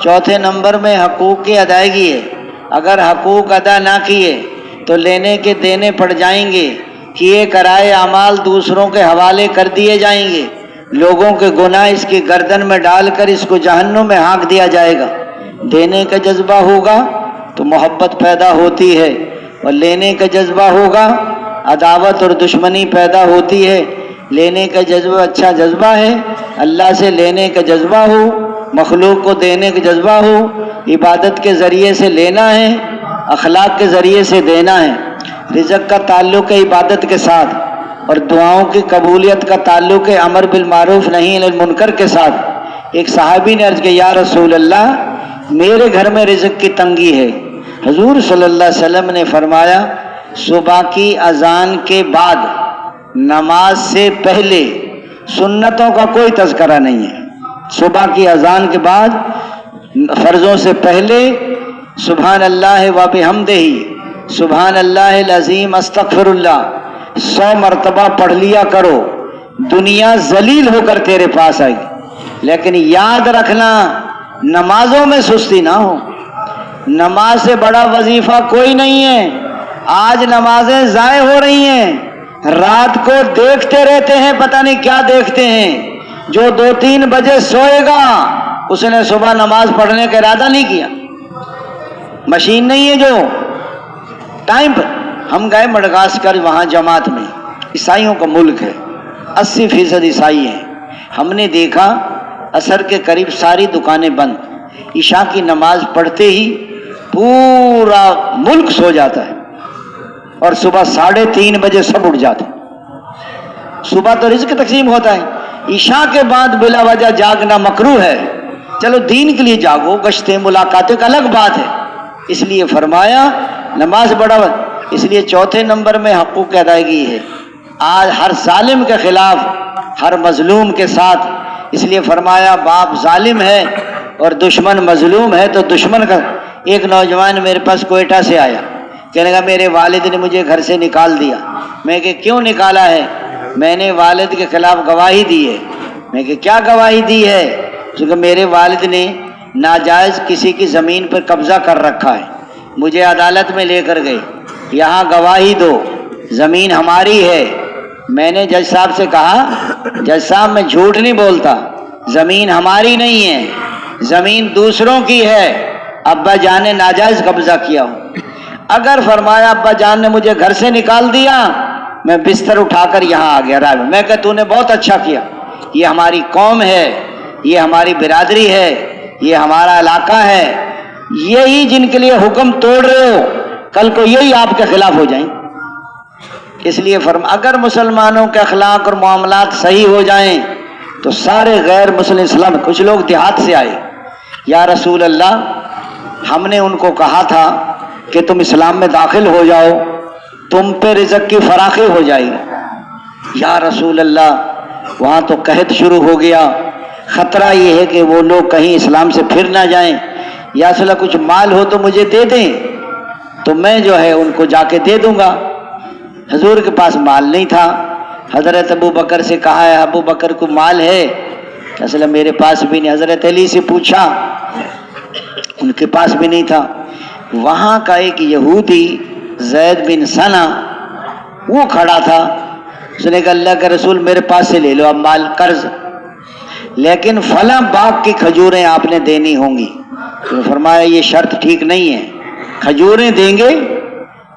چوتھے نمبر میں حقوق کی ادائیگی ہے۔ اگر حقوق ادا نہ کیے تو لینے کے دینے پڑ جائیں گے، کیے کرائے اعمال دوسروں کے حوالے کر دیے جائیں گے، لوگوں کے گناہ اس کی گردن میں ڈال کر اس کو جہنم میں ہانک دیا جائے گا۔ دینے کا جذبہ ہوگا تو محبت پیدا ہوتی ہے، اور لینے کا جذبہ ہوگا عداوت اور دشمنی پیدا ہوتی ہے۔ لینے کا جذبہ اچھا جذبہ ہے، اللہ سے لینے کا جذبہ ہو، مخلوق کو دینے کا جذبہ ہو، عبادت کے ذریعے سے لینا ہے، اخلاق کے ذریعے سے دینا ہے۔ رزق کا تعلق ہے عبادت کے ساتھ، اور دعاؤں کی قبولیت کا تعلق ہے امر بالمعروف نہی عن المنکر کے ساتھ۔ ایک صحابی نے عرض کیا یا رسول اللہ میرے گھر میں رزق کی تنگی ہے۔ حضور صلی اللہ علیہ وسلم نے فرمایا صبح کی اذان کے بعد نماز سے پہلے سنتوں کا کوئی تذکرہ نہیں ہے۔ صبح کی اذان کے بعد فرضوں سے پہلے سبحان اللہ و بحمدہ، سبحان اللہ العظیم، استغفر اللہ 100 مرتبہ پڑھ لیا کرو، دنیا ذلیل ہو کر تیرے پاس آئے گی۔ لیکن یاد رکھنا نمازوں میں سستی نہ ہو۔ نماز سے بڑا وظیفہ کوئی نہیں ہے۔ آج نمازیں ضائع ہو رہی ہیں، رات کو دیکھتے رہتے ہیں، پتہ نہیں کیا دیکھتے ہیں۔ جو 2-3 بجے سوئے گا اس نے صبح نماز پڑھنے کا ارادہ نہیں کیا۔ مشین نہیں ہے جو ٹائم پر۔ ہم گئے مڈغاسکر، وہاں جماعت میں، عیسائیوں کا ملک ہے، 80% عیسائی ہیں۔ ہم نے دیکھا عصر کے قریب ساری دکانیں بند، عشاء کی نماز پڑھتے ہی پورا ملک سو جاتا ہے، اور صبح 3:30 بجے سب اٹھ جاتے ہیں۔ صبح تو رزق تقسیم ہوتا ہے، عشاء کے بعد بلا وجہ جاگنا مکروہ ہے۔ چلو دین کے لیے جاگو، گشتیں ملاقاتیں ایک الگ بات ہے۔ اس لیے فرمایا نماز بڑا، اس لیے چوتھے نمبر میں حقوق کی ادائیگی ہے۔ آج ہر ظالم کے خلاف، ہر مظلوم کے ساتھ، اس لیے فرمایا باپ ظالم ہے اور دشمن مظلوم ہے تو دشمن کا۔ ایک نوجوان میرے پاس کوئٹہ سے آیا، کہنے لگا میرے والد نے مجھے گھر سے نکال دیا۔ میں کہ کیوں نکالا ہے؟ میں نے والد کے خلاف گواہی دی ہے۔ میں کہ کیا گواہی دی ہے؟ کیونکہ میرے والد نے ناجائز کسی کی زمین پر قبضہ کر رکھا ہے، مجھے عدالت میں لے کر گئے، یہاں گواہی دو، زمین ہماری ہے۔ میں نے جج صاحب سے کہا جج صاحب میں جھوٹ نہیں بولتا، زمین ہماری نہیں ہے، زمین دوسروں کی ہے، ابا جان نے ناجائز قبضہ کیا ہوں۔ اگر فرمایا ابا جان نے مجھے گھر سے نکال دیا، میں بستر اٹھا کر یہاں آ گیا رائے میں کہ تو نے بہت اچھا کیا، یہ ہماری قوم ہے، یہ ہماری برادری ہے، یہ ہمارا علاقہ ہے، یہی جن کے لیے حکم توڑ رہے ہو کل کو یہی آپ کے خلاف ہو جائیں۔ اس لیے اگر مسلمانوں کے اخلاق اور معاملات صحیح ہو جائیں تو سارے غیر مسلم اسلام۔ کچھ لوگ دیہات سے آئے، یا رسول اللہ ہم نے ان کو کہا تھا کہ تم اسلام میں داخل ہو جاؤ، تم پہ رزق کی فراخی ہو جائے گی۔ یا رسول اللہ وہاں تو قحط شروع ہو گیا، خطرہ یہ ہے کہ وہ لوگ کہیں اسلام سے پھر نہ جائیں، یا رسول اللہ کچھ مال ہو تو مجھے دے دیں تو میں جو ہے ان کو جا کے دے دوں گا۔ حضور کے پاس مال نہیں تھا۔ حضرت ابو بکر سے کہا ہے ابو بکر کو مال ہے؟ اصل میرے پاس بھی نہیں۔ حضرت علی سے پوچھا، ان کے پاس بھی نہیں تھا۔ وہاں کا ایک یہودی زید بن ثنا وہ کھڑا تھا، اس نے کہا اللہ کے رسول میرے پاس سے لے لو اب مال، قرض۔ لیکن فلاں باغ کی کھجوریں آپ نے دینی ہوں گی۔ تو فرمایا یہ شرط ٹھیک نہیں ہے، کھجوریں دیں گے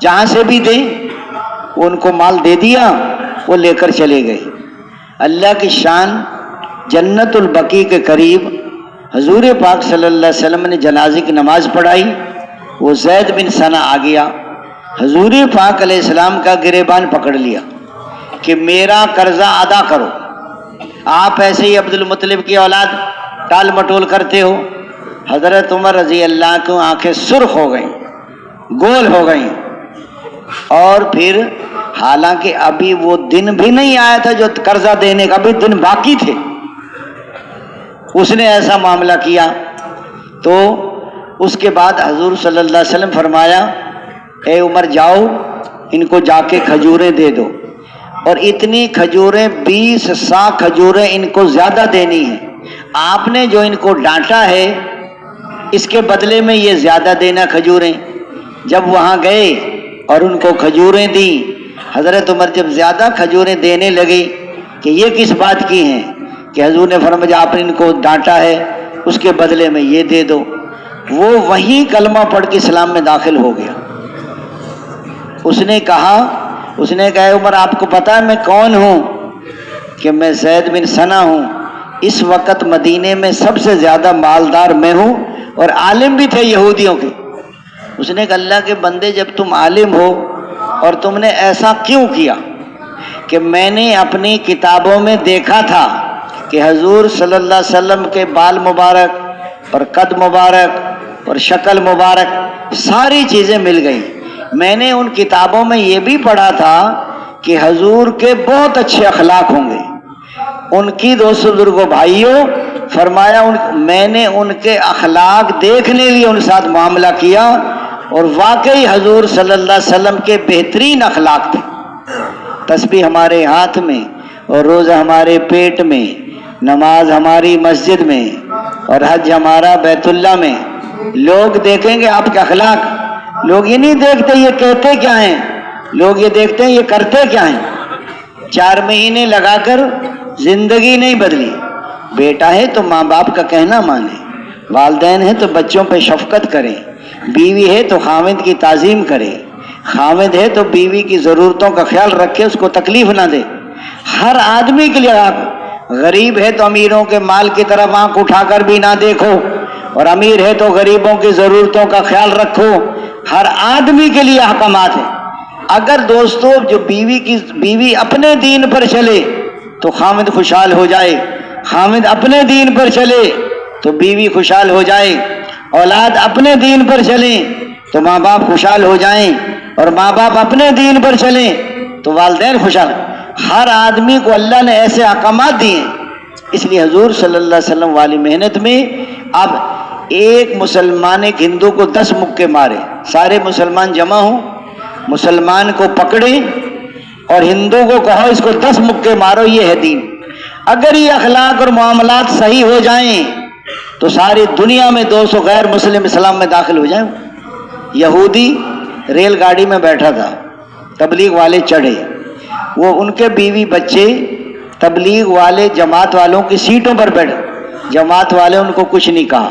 جہاں سے بھی دیں۔ ان کو مال دے دیا، وہ لے کر چلے گئے۔ اللہ کی شان، جنت البقیع کے قریب حضور پاک صلی اللہ علیہ وسلم نے جنازے کی نماز پڑھائی۔ وہ زید بن ثنا آ گیا، حضور پاک علیہ السلام کا گریبان پکڑ لیا کہ میرا قرضہ ادا کرو، آپ ایسے ہی عبد المطلب کی اولاد ٹال مٹول کرتے ہو۔ حضرت عمر رضی اللہ کو آنکھیں سرخ ہو گئیں، گول ہو گئیں، اور پھر حالانکہ ابھی وہ دن بھی نہیں آیا تھا جو قرضہ دینے کا، ابھی دن باقی تھے، اس نے ایسا معاملہ کیا۔ تو اس کے بعد حضور صلی اللہ علیہ وسلم فرمایا اے عمر جاؤ ان کو جا کے کھجوریں دے دو، اور اتنی کھجوریں 20 سا کھجوریں ان کو زیادہ دینی ہیں، آپ نے جو ان کو ڈانٹا ہے اس کے بدلے میں یہ زیادہ دینا کھجوریں۔ جب وہاں گئے اور ان کو کھجوریں دیں، حضرت عمر جب زیادہ کھجوریں دینے لگے کہ یہ کس بات کی ہیں، کہ حضور نے فرمایا آپ نے ان کو ڈانٹا ہے اس کے بدلے میں یہ دے دو۔ وہ وہیں کلمہ پڑھ کے اسلام میں داخل ہو گیا۔ اس نے کہا اے عمر آپ کو پتا ہے میں کون ہوں؟ کہ میں زید بن ثنا ہوں، اس وقت مدینے میں سب سے زیادہ مالدار میں ہوں، اور عالم بھی تھے یہودیوں کے۔ اس نے کہا اللہ کے بندے جب تم عالم ہو اور تم نے ایسا کیوں کیا؟ کہ میں نے اپنی کتابوں میں دیکھا تھا کہ حضور صلی اللہ علیہ وسلم کے بال مبارک اور قد مبارک اور شکل مبارک ساری چیزیں مل گئیں۔ میں نے ان کتابوں میں یہ بھی پڑھا تھا کہ حضور کے بہت اچھے اخلاق ہوں گے۔ ان کی دوستو بزرگوں بھائیوں، فرمایا میں نے ان کے اخلاق دیکھنے لیے ان ساتھ معاملہ کیا، اور واقعی حضور صلی اللہ علیہ وسلم کے بہترین اخلاق تھے۔ تسبیح ہمارے ہاتھ میں اور روزہ ہمارے پیٹ میں، نماز ہماری مسجد میں اور حج ہمارا بیت اللہ میں۔ لوگ دیکھیں گے آپ کے اخلاق، لوگ یہ نہیں دیکھتے یہ کہتے کیا ہیں، لوگ یہ دیکھتے ہیں یہ کرتے کیا ہیں۔ 4 مہینے لگا کر زندگی نہیں بدلی۔ بیٹا ہے تو ماں باپ کا کہنا مانے، والدین ہیں تو بچوں پہ شفقت کریں، بیوی ہے تو خاوند کی تعظیم کرے، خاوند ہے تو بیوی کی ضرورتوں کا خیال رکھے، اس کو تکلیف نہ دے۔ ہر آدمی کے لیے، آپ غریب ہے تو امیروں کے مال کی طرف آنکھ اٹھا کر بھی نہ دیکھو، اور امیر ہے تو غریبوں کی ضرورتوں کا خیال رکھو۔ ہر آدمی کے لیے احکامات ہیں۔ اگر دوستو جو بیوی اپنے دین پر چلے تو خاوند خوشحال ہو جائے، خاوند اپنے دین پر چلے تو بیوی خوشحال ہو جائے، اولاد اپنے دین پر چلیں تو ماں باپ خوشحال ہو جائیں، اور ماں باپ اپنے دین پر چلیں تو والدین خوشحال۔ ہر آدمی کو اللہ نے ایسے احکامات دیے، اس لیے حضور صلی اللہ علیہ وسلم والی محنت میں اب ایک مسلمان ایک ہندو کو 10 مکے مارے، سارے مسلمان جمع ہوں، مسلمان کو پکڑے اور ہندو کو کہو اس کو 10 مکے مارو، یہ ہے دین۔ اگر یہ اخلاق اور معاملات صحیح ہو جائیں تو ساری دنیا میں 200 غیر مسلم اسلام میں داخل ہو جائیں۔ یہودی ریل گاڑی میں بیٹھا تھا، تبلیغ والے چڑھے، وہ ان کے بیوی بچے تبلیغ والے جماعت والوں کی سیٹوں پر بیٹھے، جماعت والے ان کو کچھ نہیں کہا،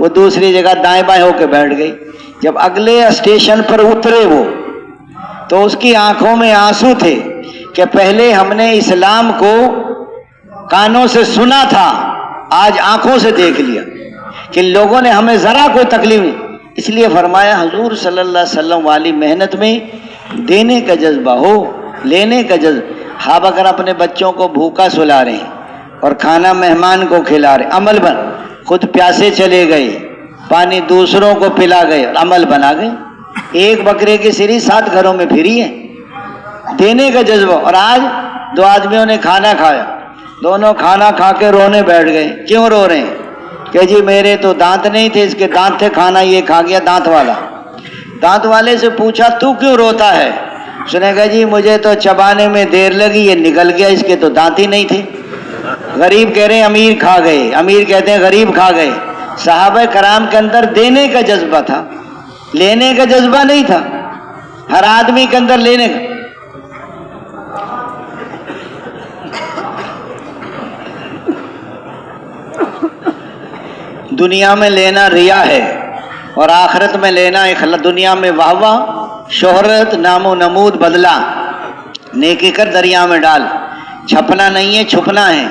وہ دوسری جگہ دائیں بائیں ہو کے بیٹھ گئی۔ جب اگلے اسٹیشن پر اترے وہ تو اس کی آنکھوں میں آنسو تھے کہ پہلے ہم نے اسلام کو کانوں سے سنا تھا، آج آنکھوں سے دیکھ لیا کہ لوگوں نے ہمیں ذرا کوئی تکلیف نہیں۔ اس لیے فرمایا حضور صلی اللہ علیہ وسلم والی محنت میں دینے کا جذبہ ہو، لینے کا جذبہ۔ آپ اگر اپنے بچوں کو بھوکا سلا رہے ہیں اور کھانا مہمان کو کھلا رہے، عمل بن، خود پیاسے چلے گئے، پانی دوسروں کو پلا گئے، عمل بنا گئے۔ ایک بکرے کی سری 7 گھروں میں پھری ہے، دینے کا جذبہ۔ اور آج 2 آدمیوں نے کھانا کھایا، دونوں کھانا کھا کے رونے بیٹھ گئے۔ کیوں رو رہے ہیں؟ کہ جی میرے تو دانت نہیں تھے، اس کے دانت تھے، کھانا یہ کھا گیا دانت والا۔ دانت والے سے پوچھا تو کیوں روتا ہے؟ اس نے کہا جی مجھے تو چبانے میں دیر لگی، یہ نکل گیا، اس کے تو دانت ہی نہیں تھے۔ غریب کہہ رہے ہیں امیر کھا گئے، امیر کہتے ہیں غریب کھا گئے۔ صحابہ کرام کے اندر دینے کا جذبہ تھا، لینے کا جذبہ نہیں تھا۔ ہر آدمی کے اندر لینے کا۔ دنیا میں لینا ریا ہے اور آخرت میں لینا اخلاص. دنیا میں واہ واہ، شہرت، نام و نمود، بدلہ. نیکی کر دریا میں ڈال، چھپنا نہیں ہے چھپنا ہے.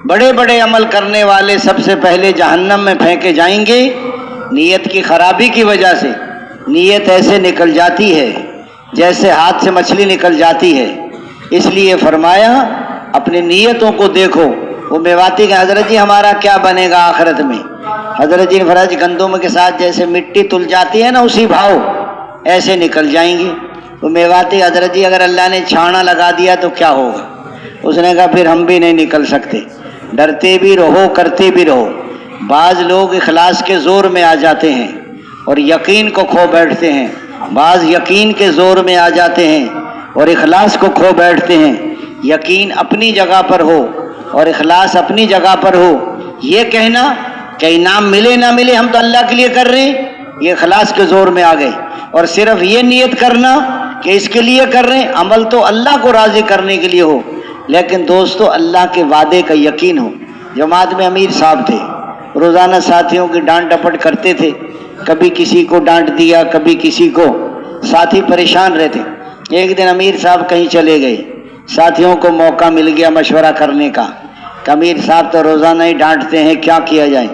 بڑے بڑے عمل کرنے والے سب سے پہلے جہنم میں پھینکے جائیں گے نیت کی خرابی کی وجہ سے. نیت ایسے نکل جاتی ہے جیسے ہاتھ سے مچھلی نکل جاتی ہے. اس لیے فرمایا اپنی نیتوں کو دیکھو. وہ میواتی کہ حضرت جی ہمارا کیا بنے گا آخرت میں؟ حضرت جی نے فرمایا گندم کے ساتھ جیسے مٹی تل جاتی ہے نا اسی بھاؤ ایسے نکل جائیں گے. وہ میواتی حضرت جی اگر اللہ نے چھانا لگا دیا تو کیا ہوگا؟ اس نے کہا پھر ہم بھی نہیں نکل سکتے. ڈرتے بھی رہو کرتے بھی رہو. بعض لوگ اخلاص کے زور میں آ جاتے ہیں اور یقین کو کھو بیٹھتے ہیں. بعض یقین کے زور میں آ جاتے ہیں اور اخلاص کو کھو بیٹھتے ہیں. یقین اپنی جگہ پر ہو اور اخلاص اپنی جگہ پر ہو. یہ کہنا کہ انعام ملے نہ ملے ہم تو اللہ کے لیے کر رہے ہیں، یہ اخلاص کے زور میں آ گئے. اور صرف یہ نیت کرنا کہ اس کے لیے کر رہے ہیں، عمل تو اللہ کو راضی کرنے کے لیے ہو، لیکن دوستو اللہ کے وعدے کا یقین ہو. جماعت میں امیر صاحب تھے، روزانہ ساتھیوں کی ڈانٹ ڈپٹ کرتے تھے. کبھی کسی کو ڈانٹ دیا کبھی کسی کو. ساتھی پریشان رہتے. ایک دن امیر صاحب کہیں چلے گئے، ساتھیوں کو موقع مل گیا مشورہ کرنے کا کہ امیر صاحب تو روزانہ ہی ڈانٹتے ہیں، کیا کیا جائے؟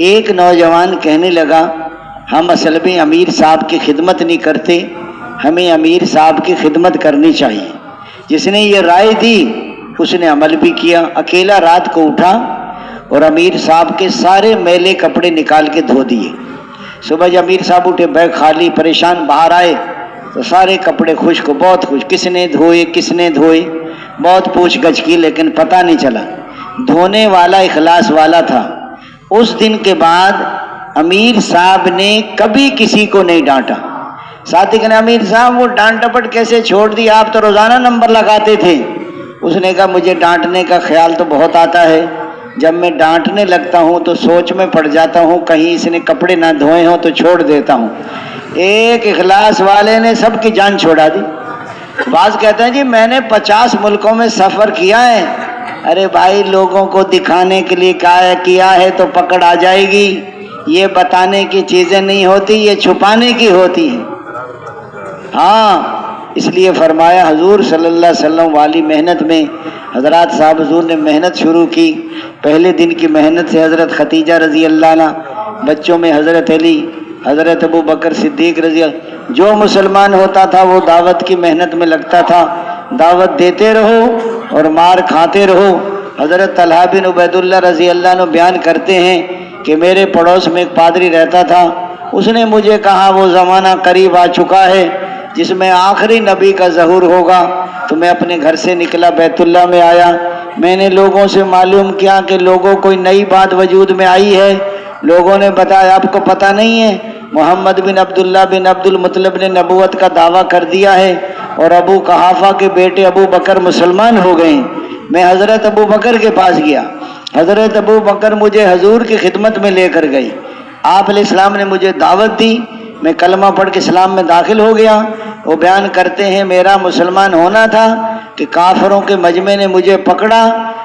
ایک نوجوان کہنے لگا ہم اصل میں امیر صاحب کی خدمت نہیں کرتے، ہمیں امیر صاحب کی خدمت کرنی چاہیے. جس نے یہ رائے دی اس نے عمل بھی کیا. اکیلا رات کو اٹھا اور امیر صاحب کے سارے میلے کپڑے نکال کے دھو دیے. صبح جب امیر صاحب اٹھے بیگ خالی پریشان باہر آئے تو سارے کپڑے خشک، بہت خشک. کس نے دھوئے کس نے دھوئے، بہت پوچھ گچھ کی لیکن پتہ نہیں چلا. دھونے والا اخلاص والا تھا. اس دن کے بعد امیر صاحب نے کبھی کسی کو نہیں ڈانٹا. ساتھی کہنے امیر صاحب وہ ڈانٹ ڈپٹ کیسے چھوڑ دی، آپ تو روزانہ نمبر لگاتے تھے. اس نے کہا مجھے ڈانٹنے کا خیال تو بہت آتا ہے، جب میں ڈانٹنے لگتا ہوں تو سوچ میں پڑ جاتا ہوں کہیں اس نے کپڑے نہ دھوئے ہوں تو چھوڑ دیتا ہوں. ایک اخلاص والے نے سب کی جان چھوڑا دی. بعض کہتے ہیں جی میں نے 50 ملکوں میں سفر کیا ہے. ارے بھائی لوگوں کو دکھانے کے لیے کیا ہے تو پکڑ آ جائے گی. یہ بتانے کی چیزیں نہیں ہوتی، یہ چھپانے کی ہوتی ہیں. ہاں اس لیے فرمایا حضور صلی اللہ علیہ وسلم والی محنت میں حضرات صاحب حضور نے محنت شروع کی. پہلے دن کی محنت سے حضرت خدیجہ رضی اللہ عنہ، بچوں میں حضرت علی، حضرت ابو بکر صدیق رضی اللہ. جو مسلمان ہوتا تھا وہ دعوت کی محنت میں لگتا تھا. دعوت دیتے رہو اور مار کھاتے رہو. حضرت طلحہ بن عبید اللہ رضی اللہ عنہ بیان کرتے ہیں کہ میرے پڑوس میں ایک پادری رہتا تھا. اس نے مجھے کہا وہ زمانہ قریب آ چکا ہے جس میں آخری نبی کا ظہور ہوگا. تو میں اپنے گھر سے نکلا، بیت اللہ میں آیا. میں نے لوگوں سے معلوم کیا کہ لوگوں کوئی نئی بات وجود میں آئی ہے. لوگوں نے بتایا آپ کو پتہ نہیں ہے محمد بن عبداللہ بن عبد المطلب نے نبوت کا دعویٰ کر دیا ہے اور ابو قحافہ کے بیٹے ابو بکر مسلمان ہو گئے. میں حضرت ابو بکر کے پاس گیا. حضرت ابو بکر مجھے حضور کی خدمت میں لے کر گئی. آپ علیہ السلام نے مجھے دعوت دی. میں کلمہ پڑھ کے اسلام میں داخل ہو گیا. وہ بیان کرتے ہیں میرا مسلمان ہونا تھا کہ کافروں کے مجمع نے مجھے پکڑا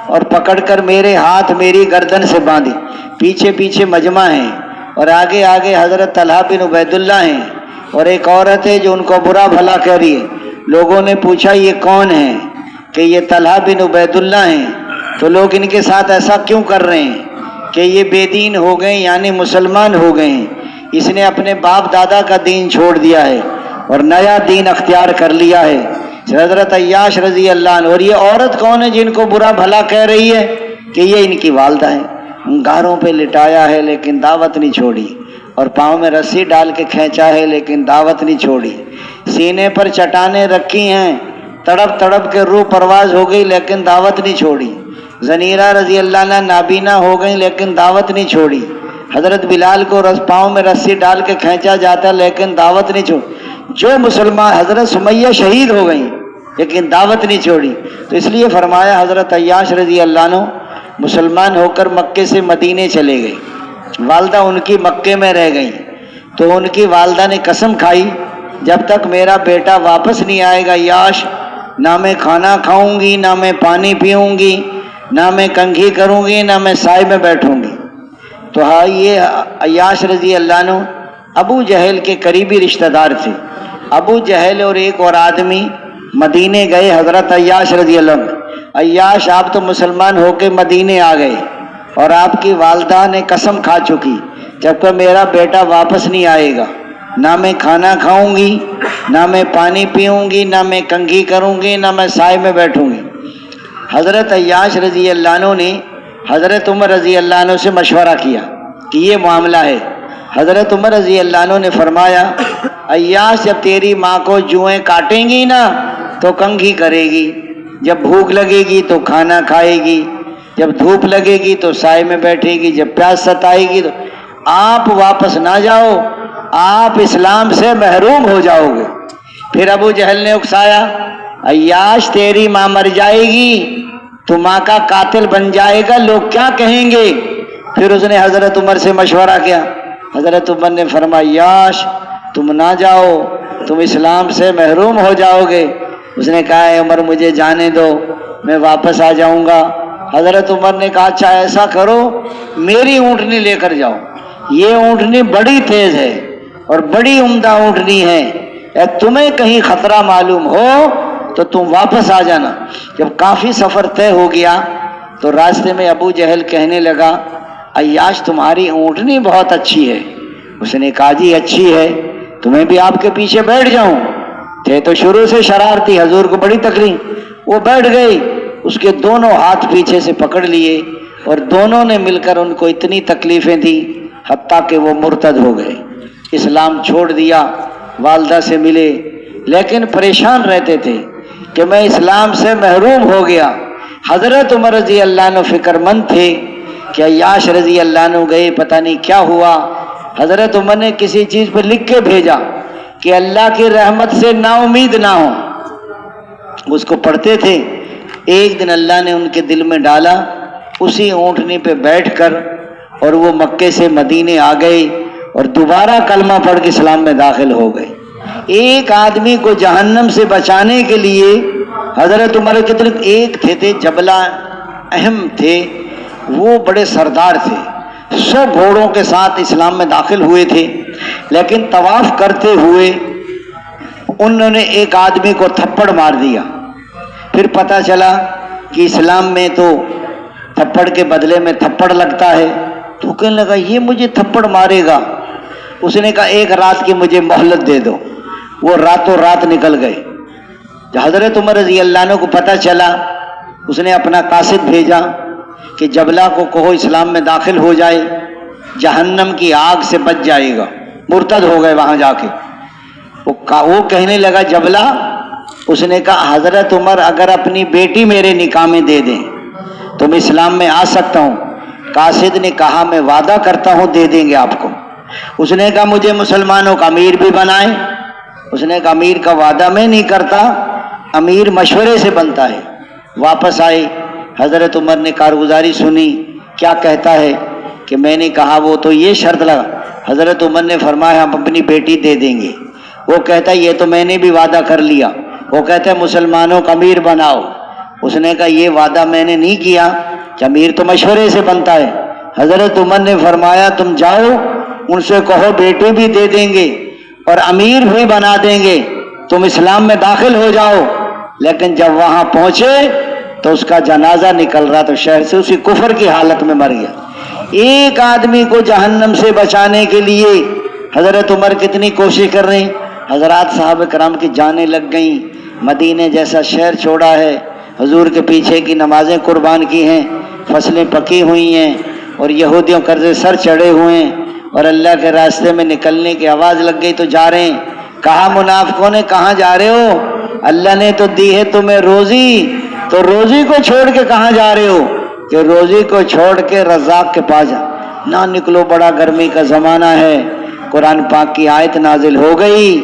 اور پکڑ کر میرے ہاتھ میری گردن سے باندھی. پیچھے پیچھے مجمع ہیں اور آگے آگے حضرت طلحہ بن عبید اللہ ہیں اور ایک عورت ہے جو ان کو برا بھلا کہہ رہی ہے. لوگوں نے پوچھا یہ کون ہے؟ کہ یہ طلحہ بن عبید اللہ ہیں. تو لوگ ان کے ساتھ ایسا کیوں کر رہے ہیں کہ یہ بے دین ہو گئے یعنی مسلمان ہو گئے ہیں. اس نے اپنے باپ دادا کا دین چھوڑ دیا ہے اور نیا دین اختیار کر لیا ہے. حضرت عیاش رضی اللہ عنہ. اور یہ عورت کون ہے جن کو برا بھلا کہہ رہی ہے؟ کہ یہ ان کی والدہ ہے. انگاروں پہ لٹایا ہے لیکن دعوت نہیں چھوڑی، اور پاؤں میں رسی ڈال کے کھینچا ہے لیکن دعوت نہیں چھوڑی. سینے پر چٹانیں رکھی ہیں، تڑپ تڑپ کے روح پرواز ہو گئی لیکن دعوت نہیں چھوڑی. زنیرہ رضی اللہ عنہ نابینا ہو گئی لیکن دعوت نہیں چھوڑی. حضرت بلال کو پاؤں میں رسی ڈال کے کھینچا جاتا لیکن دعوت نہیں چھوڑی. جو مسلمان حضرت سمیہ شہید ہو گئی لیکن دعوت نہیں چھوڑی. تو اس لیے فرمایا حضرت عیاش رضی اللہ عنہ مسلمان ہو کر مکے سے مدینے چلے گئے. والدہ ان کی مکے میں رہ گئی. تو ان کی والدہ نے قسم کھائی جب تک میرا بیٹا واپس نہیں آئے گا یاش، نہ میں کھانا کھاؤں گی، نہ میں پانی پیوں گی، نہ میں کنگھی کروں گی، نہ میں سائے میں بیٹھوں گی. تو تو ہاں یہ عیاش رضی اللہ عنہ ابو جہل کے قریبی رشتہ دار تھے. ابو جہل اور ایک اور آدمی مدینے گئے حضرت عیاش رضی اللہ عنہ. عیاش آپ تو مسلمان ہو کے مدینے آ گئے اور آپ کی والدہ نے قسم کھا چکی جب کہ میرا بیٹا واپس نہیں آئے گا نہ میں کھانا کھاؤں گی نہ میں پانی پیوں گی نہ میں کنگھی کروں گی نہ میں سائے میں بیٹھوں گی. حضرت عیاش رضی اللہ عنہ نے حضرت عمر رضی اللہ عنہ سے مشورہ کیا کہ یہ معاملہ ہے. حضرت عمر رضی اللہ عنہ نے فرمایا عیاش جب تیری ماں کو جوئیں کاٹیں گی نا تو کنگھی کرے گی، جب بھوک لگے گی تو کھانا کھائے گی، جب دھوپ لگے گی تو سائے میں بیٹھے گی، جب پیاس ستائے گی تو آپ واپس نہ جاؤ، آپ اسلام سے محروم ہو جاؤ گے. پھر ابو جہل نے اکسایا عیاش تیری ماں مر جائے گی تو ماں کا قاتل بن جائے گا، لوگ کیا کہیں گے. پھر اس نے حضرت عمر سے مشورہ کیا. حضرت عمر نے فرمایا عیاش تم نہ جاؤ، تم اسلام سے محروم ہو جاؤ گے. اس نے کہا اے عمر مجھے جانے دو، میں واپس آ جاؤں گا. حضرت عمر نے کہا اچھا ایسا کرو میری اونٹنی لے کر جاؤ، یہ اونٹنی بڑی تیز ہے اور بڑی عمدہ اونٹنی ہے، تمہیں کہیں خطرہ معلوم ہو تو تم واپس آ جانا. جب کافی سفر طے ہو گیا تو راستے میں ابو جہل کہنے لگا عیاش تمہاری اونٹنی بہت اچھی ہے. اس نے کہا جی اچھی ہے تو میں بھی آپ کے پیچھے بیٹھ جاؤں. تھے تو شروع سے شرارتی، حضور کو بڑی تکلیف. وہ بیٹھ گئی، اس کے دونوں ہاتھ پیچھے سے پکڑ لیے اور دونوں نے مل کر ان کو اتنی تکلیفیں دی حتیٰ کہ وہ مرتد ہو گئے، اسلام چھوڑ دیا. والدہ سے ملے لیکن پریشان رہتے تھے کہ میں اسلام سے محروم ہو گیا. حضرت عمر رضی اللہ عنہ فکر مند تھے کہ عیاش رضی اللہ عنہ گئے پتہ نہیں کیا ہوا. حضرت عمر نے کسی چیز پہ لکھ کے بھیجا کہ اللہ کی رحمت سے نا امید نہ ہو. اس کو پڑھتے تھے. ایک دن اللہ نے ان کے دل میں ڈالا، اسی اونٹنی پہ بیٹھ کر اور وہ مکے سے مدینے آ گئے اور دوبارہ کلمہ پڑھ کے اسلام میں داخل ہو گئے. ایک آدمی کو جہنم سے بچانے کے لیے حضرت عمر کتنے ایک تھے جبلہ اہم تھے، وہ بڑے سردار تھے، 100 گھوڑوں کے ساتھ اسلام میں داخل ہوئے تھے. لیکن طواف کرتے ہوئے انہوں نے ایک آدمی کو تھپڑ مار دیا. پھر پتہ چلا کہ اسلام میں تو تھپڑ کے بدلے میں تھپڑ لگتا ہے، تو کہنے لگا یہ مجھے تھپڑ مارے گا. اس نے کہا ایک رات کی مجھے مہلت دے دو. وہ راتوں رات نکل گئے. جب حضرت عمر رضی اللہ عنہ کو پتہ چلا اس نے اپنا قاصد بھیجا کہ جبلہ کو کہو اسلام میں داخل ہو جائے، جہنم کی آگ سے بچ جائے گا. مرتد ہو گئے وہاں جا کے. وہ کہنے لگا جبلہ، اس نے کہا حضرت عمر اگر اپنی بیٹی میرے نکاح میں دے دیں تو میں اسلام میں آ سکتا ہوں. قاصد نے کہا میں وعدہ کرتا ہوں دے دیں گے آپ کو. اس نے کہا مجھے مسلمانوں کا امیر بھی بنائیں. اس نے کہا امیر کا وعدہ میں نہیں کرتا، امیر مشورے سے بنتا ہے. واپس آئے. حضرت عمر نے کارگزاری سنی، کیا کہتا ہے کہ میں نے کہا وہ تو یہ شرط لگا. حضرت عمر نے فرمایا ہم اپنی بیٹی دے دیں گے. وہ کہتا ہے یہ تو میں نے بھی وعدہ کر لیا. وہ کہتا ہے مسلمانوں کا امیر بناؤ. اس نے کہا یہ وعدہ میں نے نہیں کیا کہ امیر تو مشورے سے بنتا ہے. حضرت عمر نے فرمایا تم جاؤ ان سے کہو بیٹی بھی دے دیں گے اور امیر بھی بنا دیں گے، تم اسلام میں داخل ہو جاؤ. لیکن جب وہاں پہنچے تو اس کا جنازہ نکل رہا تو شہر سے اسی کفر کی حالت میں مر گیا. ایک آدمی کو جہنم سے بچانے کے لیے حضرت عمر کتنی کوشش کر رہے ہیں. حضرات صحابہ کرام کی جانیں لگ گئیں. مدینے جیسا شہر چھوڑا ہے، حضور کے پیچھے کی نمازیں قربان کی ہیں، فصلیں پکی ہوئی ہیں اور یہودیوں قرضے سر چڑھے ہوئے ہیں اور اللہ کے راستے میں نکلنے کی آواز لگ گئی تو جا رہے ہیں. کہا منافقوں نے کہاں جا رہے ہو؟ اللہ نے تو دی ہے تمہیں روزی، تو روزی کو چھوڑ کے کہاں جا رہے ہو؟ کہ روزی کو چھوڑ کے رزاق کے پاس جا. نہ نکلو، بڑا گرمی کا زمانہ ہے. قرآن پاک کی آیت نازل ہو گئی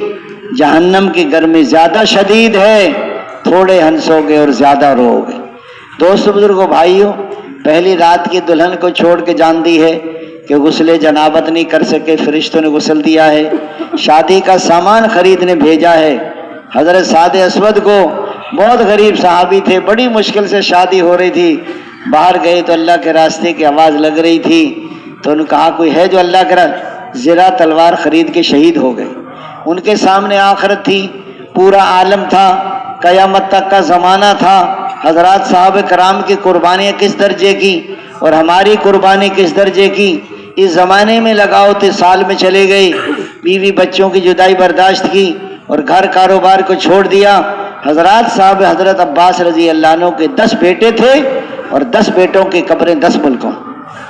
جہنم کی گرمی زیادہ شدید ہے، تھوڑے ہنسو گے اور زیادہ رو گے. دوست بزرگوں بھائیوں، پہلی رات کی دلہن کو چھوڑ کے جان دی ہے کہ غسل جنابت نہیں کر سکے، فرشتوں نے غسل دیا ہے. شادی کا سامان خریدنے بھیجا ہے. حضرت سعد اسود کو، بہت غریب صحابی تھے، بڑی مشکل سے شادی ہو رہی تھی. باہر گئے تو اللہ کے راستے کی آواز لگ رہی تھی تو انہوں نے کہا کوئی ہے جو اللہ کرا زرہ تلوار خرید کے شہید ہو گئے. ان کے سامنے آخرت تھی، پورا عالم تھا، قیامت تک کا زمانہ تھا. حضرات صحابہ کرام کی قربانیاں کس درجے کی اور ہماری قربانی کس درجے کی. اس زمانے میں لگاؤ تھے، سال میں چلے گئے، بیوی بچوں کی جدائی برداشت کی اور گھر کاروبار کو چھوڑ دیا. حضرات صاحب حضرت عباس رضی اللہ عنہ کے 10 بیٹے تھے اور 10 بیٹوں کی قبریں 10 ملکوں.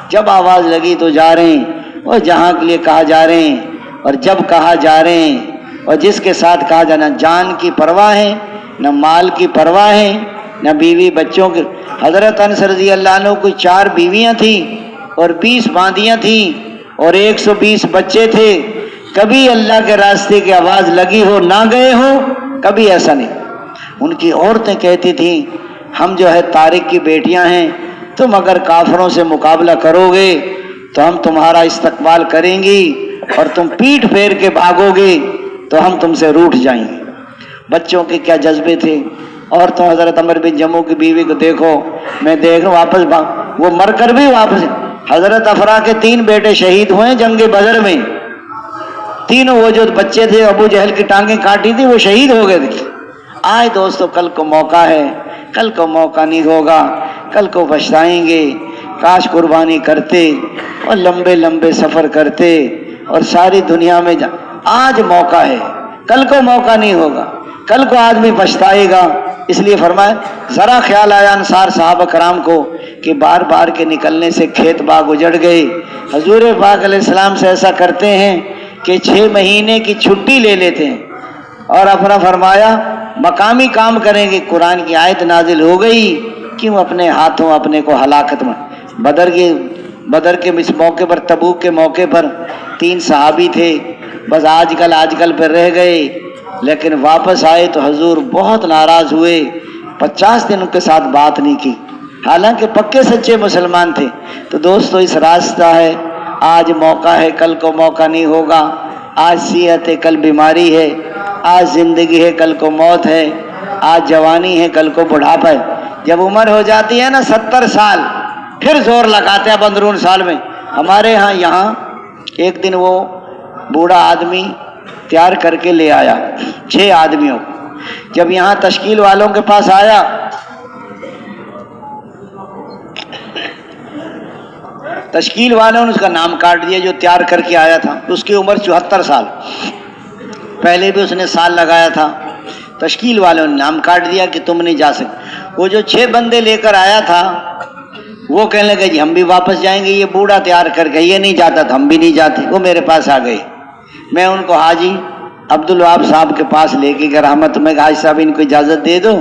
جب آواز لگی تو جا رہے ہیں، اور جہاں کے لیے کہا جا رہے ہیں، اور جب کہا جا رہے ہیں، اور جس کے ساتھ کہا جانا، جان کی پرواہ ہے، نہ مال کی پرواہ ہے، نہ بیوی بچوں کی. حضرت انس رضی اللہ عنہ کو 4 بیویاں تھیں اور 20 باندیاں تھیں اور 120 بچے تھے. کبھی اللہ کے راستے کی آواز لگی ہو نہ گئے ہو، کبھی ایسا نہیں. ان کی عورتیں کہتی تھیں ہم جو ہے طارق کی بیٹیاں ہیں، تم اگر کافروں سے مقابلہ کرو گے تو ہم تمہارا استقبال کریں گی، اور تم پیٹھ پھیر کے بھاگو گے تو ہم تم سے روٹھ جائیں گے. بچوں کے کیا جذبے تھے. اور تو حضرت عمر بن جموع کی بیوی کو دیکھو، میں دیکھ رہا ہوں واپس وہ مر کر بھی واپس. حضرت افرا کے 3 بیٹے شہید ہوئے جنگ بدر میں، تینوں وہ جو بچے تھے ابو جہل کی ٹانگیں کاٹی تھی وہ شہید ہو گئے تھے. آج دوستو کل کو موقع ہے، کل کو موقع نہیں ہوگا، کل کو پچھتائیں گے. کاش قربانی کرتے اور لمبے لمبے سفر کرتے اور ساری دنیا میں آج موقع ہے، کل کو موقع نہیں ہوگا، کل کو آدمی پچھتائے گا. اس لیے فرمایا، ذرا خیال آیا انصار صحابہ کرام کو کہ بار بار کے نکلنے سے کھیت باغ اجڑ گئے. حضور پاک علیہ السلام سے ایسا کرتے ہیں کہ 6 مہینے کی چھٹی لے لیتے ہیں اور اپنا فرمایا مقامی کام کریں گے. قرآن کی آیت نازل ہو گئی، کیوں اپنے ہاتھوں اپنے کو ہلاکت میں. بدر کے اس موقع پر، تبوک کے موقع پر 3 صحابی تھے، بس آج کل پہ رہ گئے، لیکن واپس آئے تو حضور بہت ناراض ہوئے. 50 دن ان کے ساتھ بات نہیں کی، حالانکہ پکے سچے مسلمان تھے. تو دوستو اس راستہ ہے، آج موقع ہے، کل کو موقع نہیں ہوگا. آج صحت ہے، کل بیماری ہے. آج زندگی ہے، کل کو موت ہے. آج جوانی ہے، کل کو بڑھاپا ہے. جب عمر ہو جاتی ہے نا 70 سال، پھر زور لگاتے ہیں اب اندرون سال میں. ہمارے یہاں ایک دن وہ بوڑھا آدمی تیار کر کے لے آیا 6 آدمیوں. جب یہاں تشکیل والوں کے پاس آیا، تشکیل والوں نے اس کا نام کاٹ دیا جو تیار کر کے آیا تھا. اس کی عمر 74 سال، پہلے بھی اس نے سال لگایا تھا. تشکیل والوں نے نام کاٹ دیا کہ تم نہیں جا سکتے. وہ جو 6 بندے لے کر آیا تھا وہ کہنے لگے جی ہم بھی واپس جائیں گے، یہ بوڑھا تیار کر کے یہ نہیں جاتا تھا، ہم بھی نہیں جاتے. وہ میرے پاس آ گئے. میں ان کو حاجی عبدالوہاب صاحب کے پاس لے کے گیا رحمت. میں حاجی صاحب ان کو اجازت دے دو،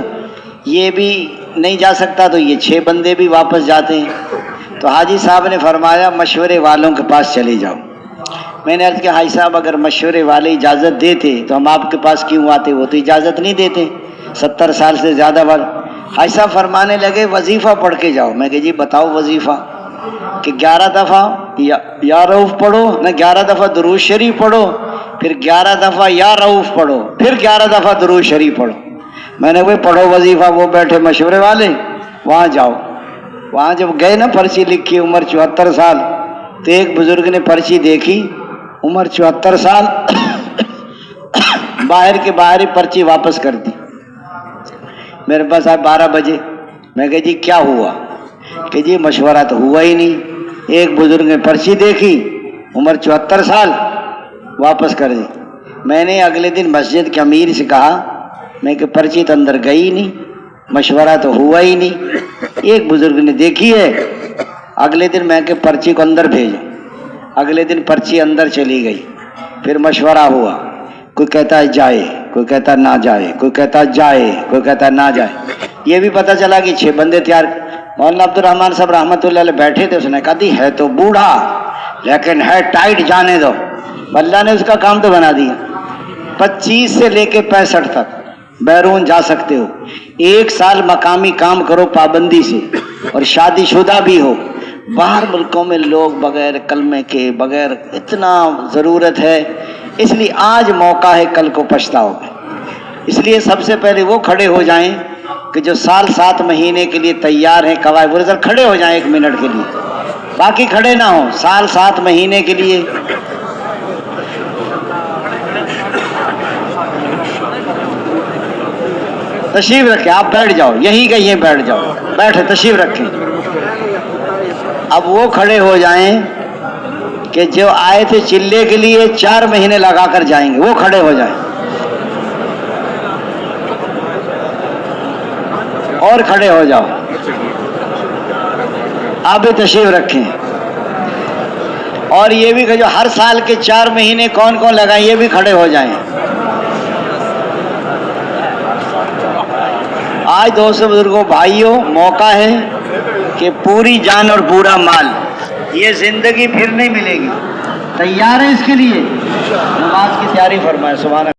یہ بھی نہیں جا سکتا تو یہ 6 بندے بھی واپس جاتے ہیں. تو حاجی صاحب نے فرمایا مشورے والوں کے پاس چلے جاؤ. میں نے عرض کیا حاجی صاحب اگر مشورے والے اجازت دیتے تو ہم آپ کے پاس کیوں آتے؟ وہ تو اجازت نہیں دیتے، 70 سال سے زیادہ بار. حاجی صاحب فرمانے لگے وظیفہ پڑھ کے جاؤ. میں کہ جی بتاؤ وظیفہ. کہ 11 دفعہ یا رؤوف پڑھو، نہ 11 دفعہ درود شریف پڑھو، پھر 11 دفعہ یا رؤوف پڑھو، پھر 11 دفعہ درود شریف پڑھو. میں نے وہ پڑھو وظیفہ. وہ بیٹھے مشورے والے، وہاں جاؤ. وہاں جب گئے نا پرچی لکھی عمر 74 سال، تو ایک بزرگ نے پرچی دیکھی عمر 74 سال، باہر کے باہر ہی پرچی واپس کر دی. میرے پاس آئے 12 بجے. میں کہا جی کیا ہوا؟ کہ جی مشورہ تو ہوا ہی نہیں. ایک بزرگ نے پرچی دیکھی عمر 74 سال واپس کر دی. میں نے اگلے دن مسجد کے امیر سے کہا میں کہ پرچی تو اندر گئی نہیں، مشورہ تو ہوا ہی نہیں. ایک بزرگ نے دیکھی ہے. اگلے دن میں کہ پرچی کو اندر بھیجو. اگلے دن پرچی اندر چلی گئی. پھر مشورہ ہوا، کوئی کہتا ہے جائے، کوئی کہتا ہے نہ جائے، کوئی کہتا ہے جائے، کوئی کہتا ہے نہ جائے. یہ بھی پتہ چلا کہ 6 بندے تیار. مولانا عبد الرحمن صاحب رحمۃ اللہ علیہ بیٹھے تھے. اس نے کہا دی ہے تو بوڑھا لیکن ہے ٹائٹ، جانے دو. اللہ نے اس کا کام تو بنا دیا. 25 سے لے کے 65 تک بیرون جا سکتے ہو. 1 سال مقامی کام کرو پابندی سے، اور شادی شدہ بھی ہو. باہر ملکوں میں لوگ بغیر کلمے کے، بغیر اتنا ضرورت ہے. اس لیے آج موقع ہے، کل کو پچھتاؤ گے. اس لیے سب سے پہلے وہ کھڑے ہو جائیں کہ جو سال 7 مہینے کے لیے تیار ہیں. قواعد وہ ذرا کھڑے ہو جائیں 1 منٹ کے لیے. باقی کھڑے نہ ہوں، سال 7 مہینے کے لیے تشریف رکھیں، آپ بیٹھ جاؤ، یہی کہ یہ بیٹھ جاؤ، بیٹھے تشریف رکھیں۔ اب وہ کھڑے ہو جائیں کہ جو آئے تھے چلے کے لیے 4 مہینے لگا کر جائیں گے، وہ کھڑے ہو جائیں اور کھڑے ہو جاؤ، آپ بھی تشریف رکھیں۔ اور یہ بھی کہ جو ہر سال کے 4 مہینے کون کون لگائیں، یہ بھی کھڑے ہو جائیں۔ آج دوستوں بزرگوں بھائیوں موقع ہے کہ پوری جان اور پورا مال، یہ زندگی پھر نہیں ملے گی، تیار ہے اس کے لیے؟ نماز کی تیاری فرمائے، سبحان اللہ۔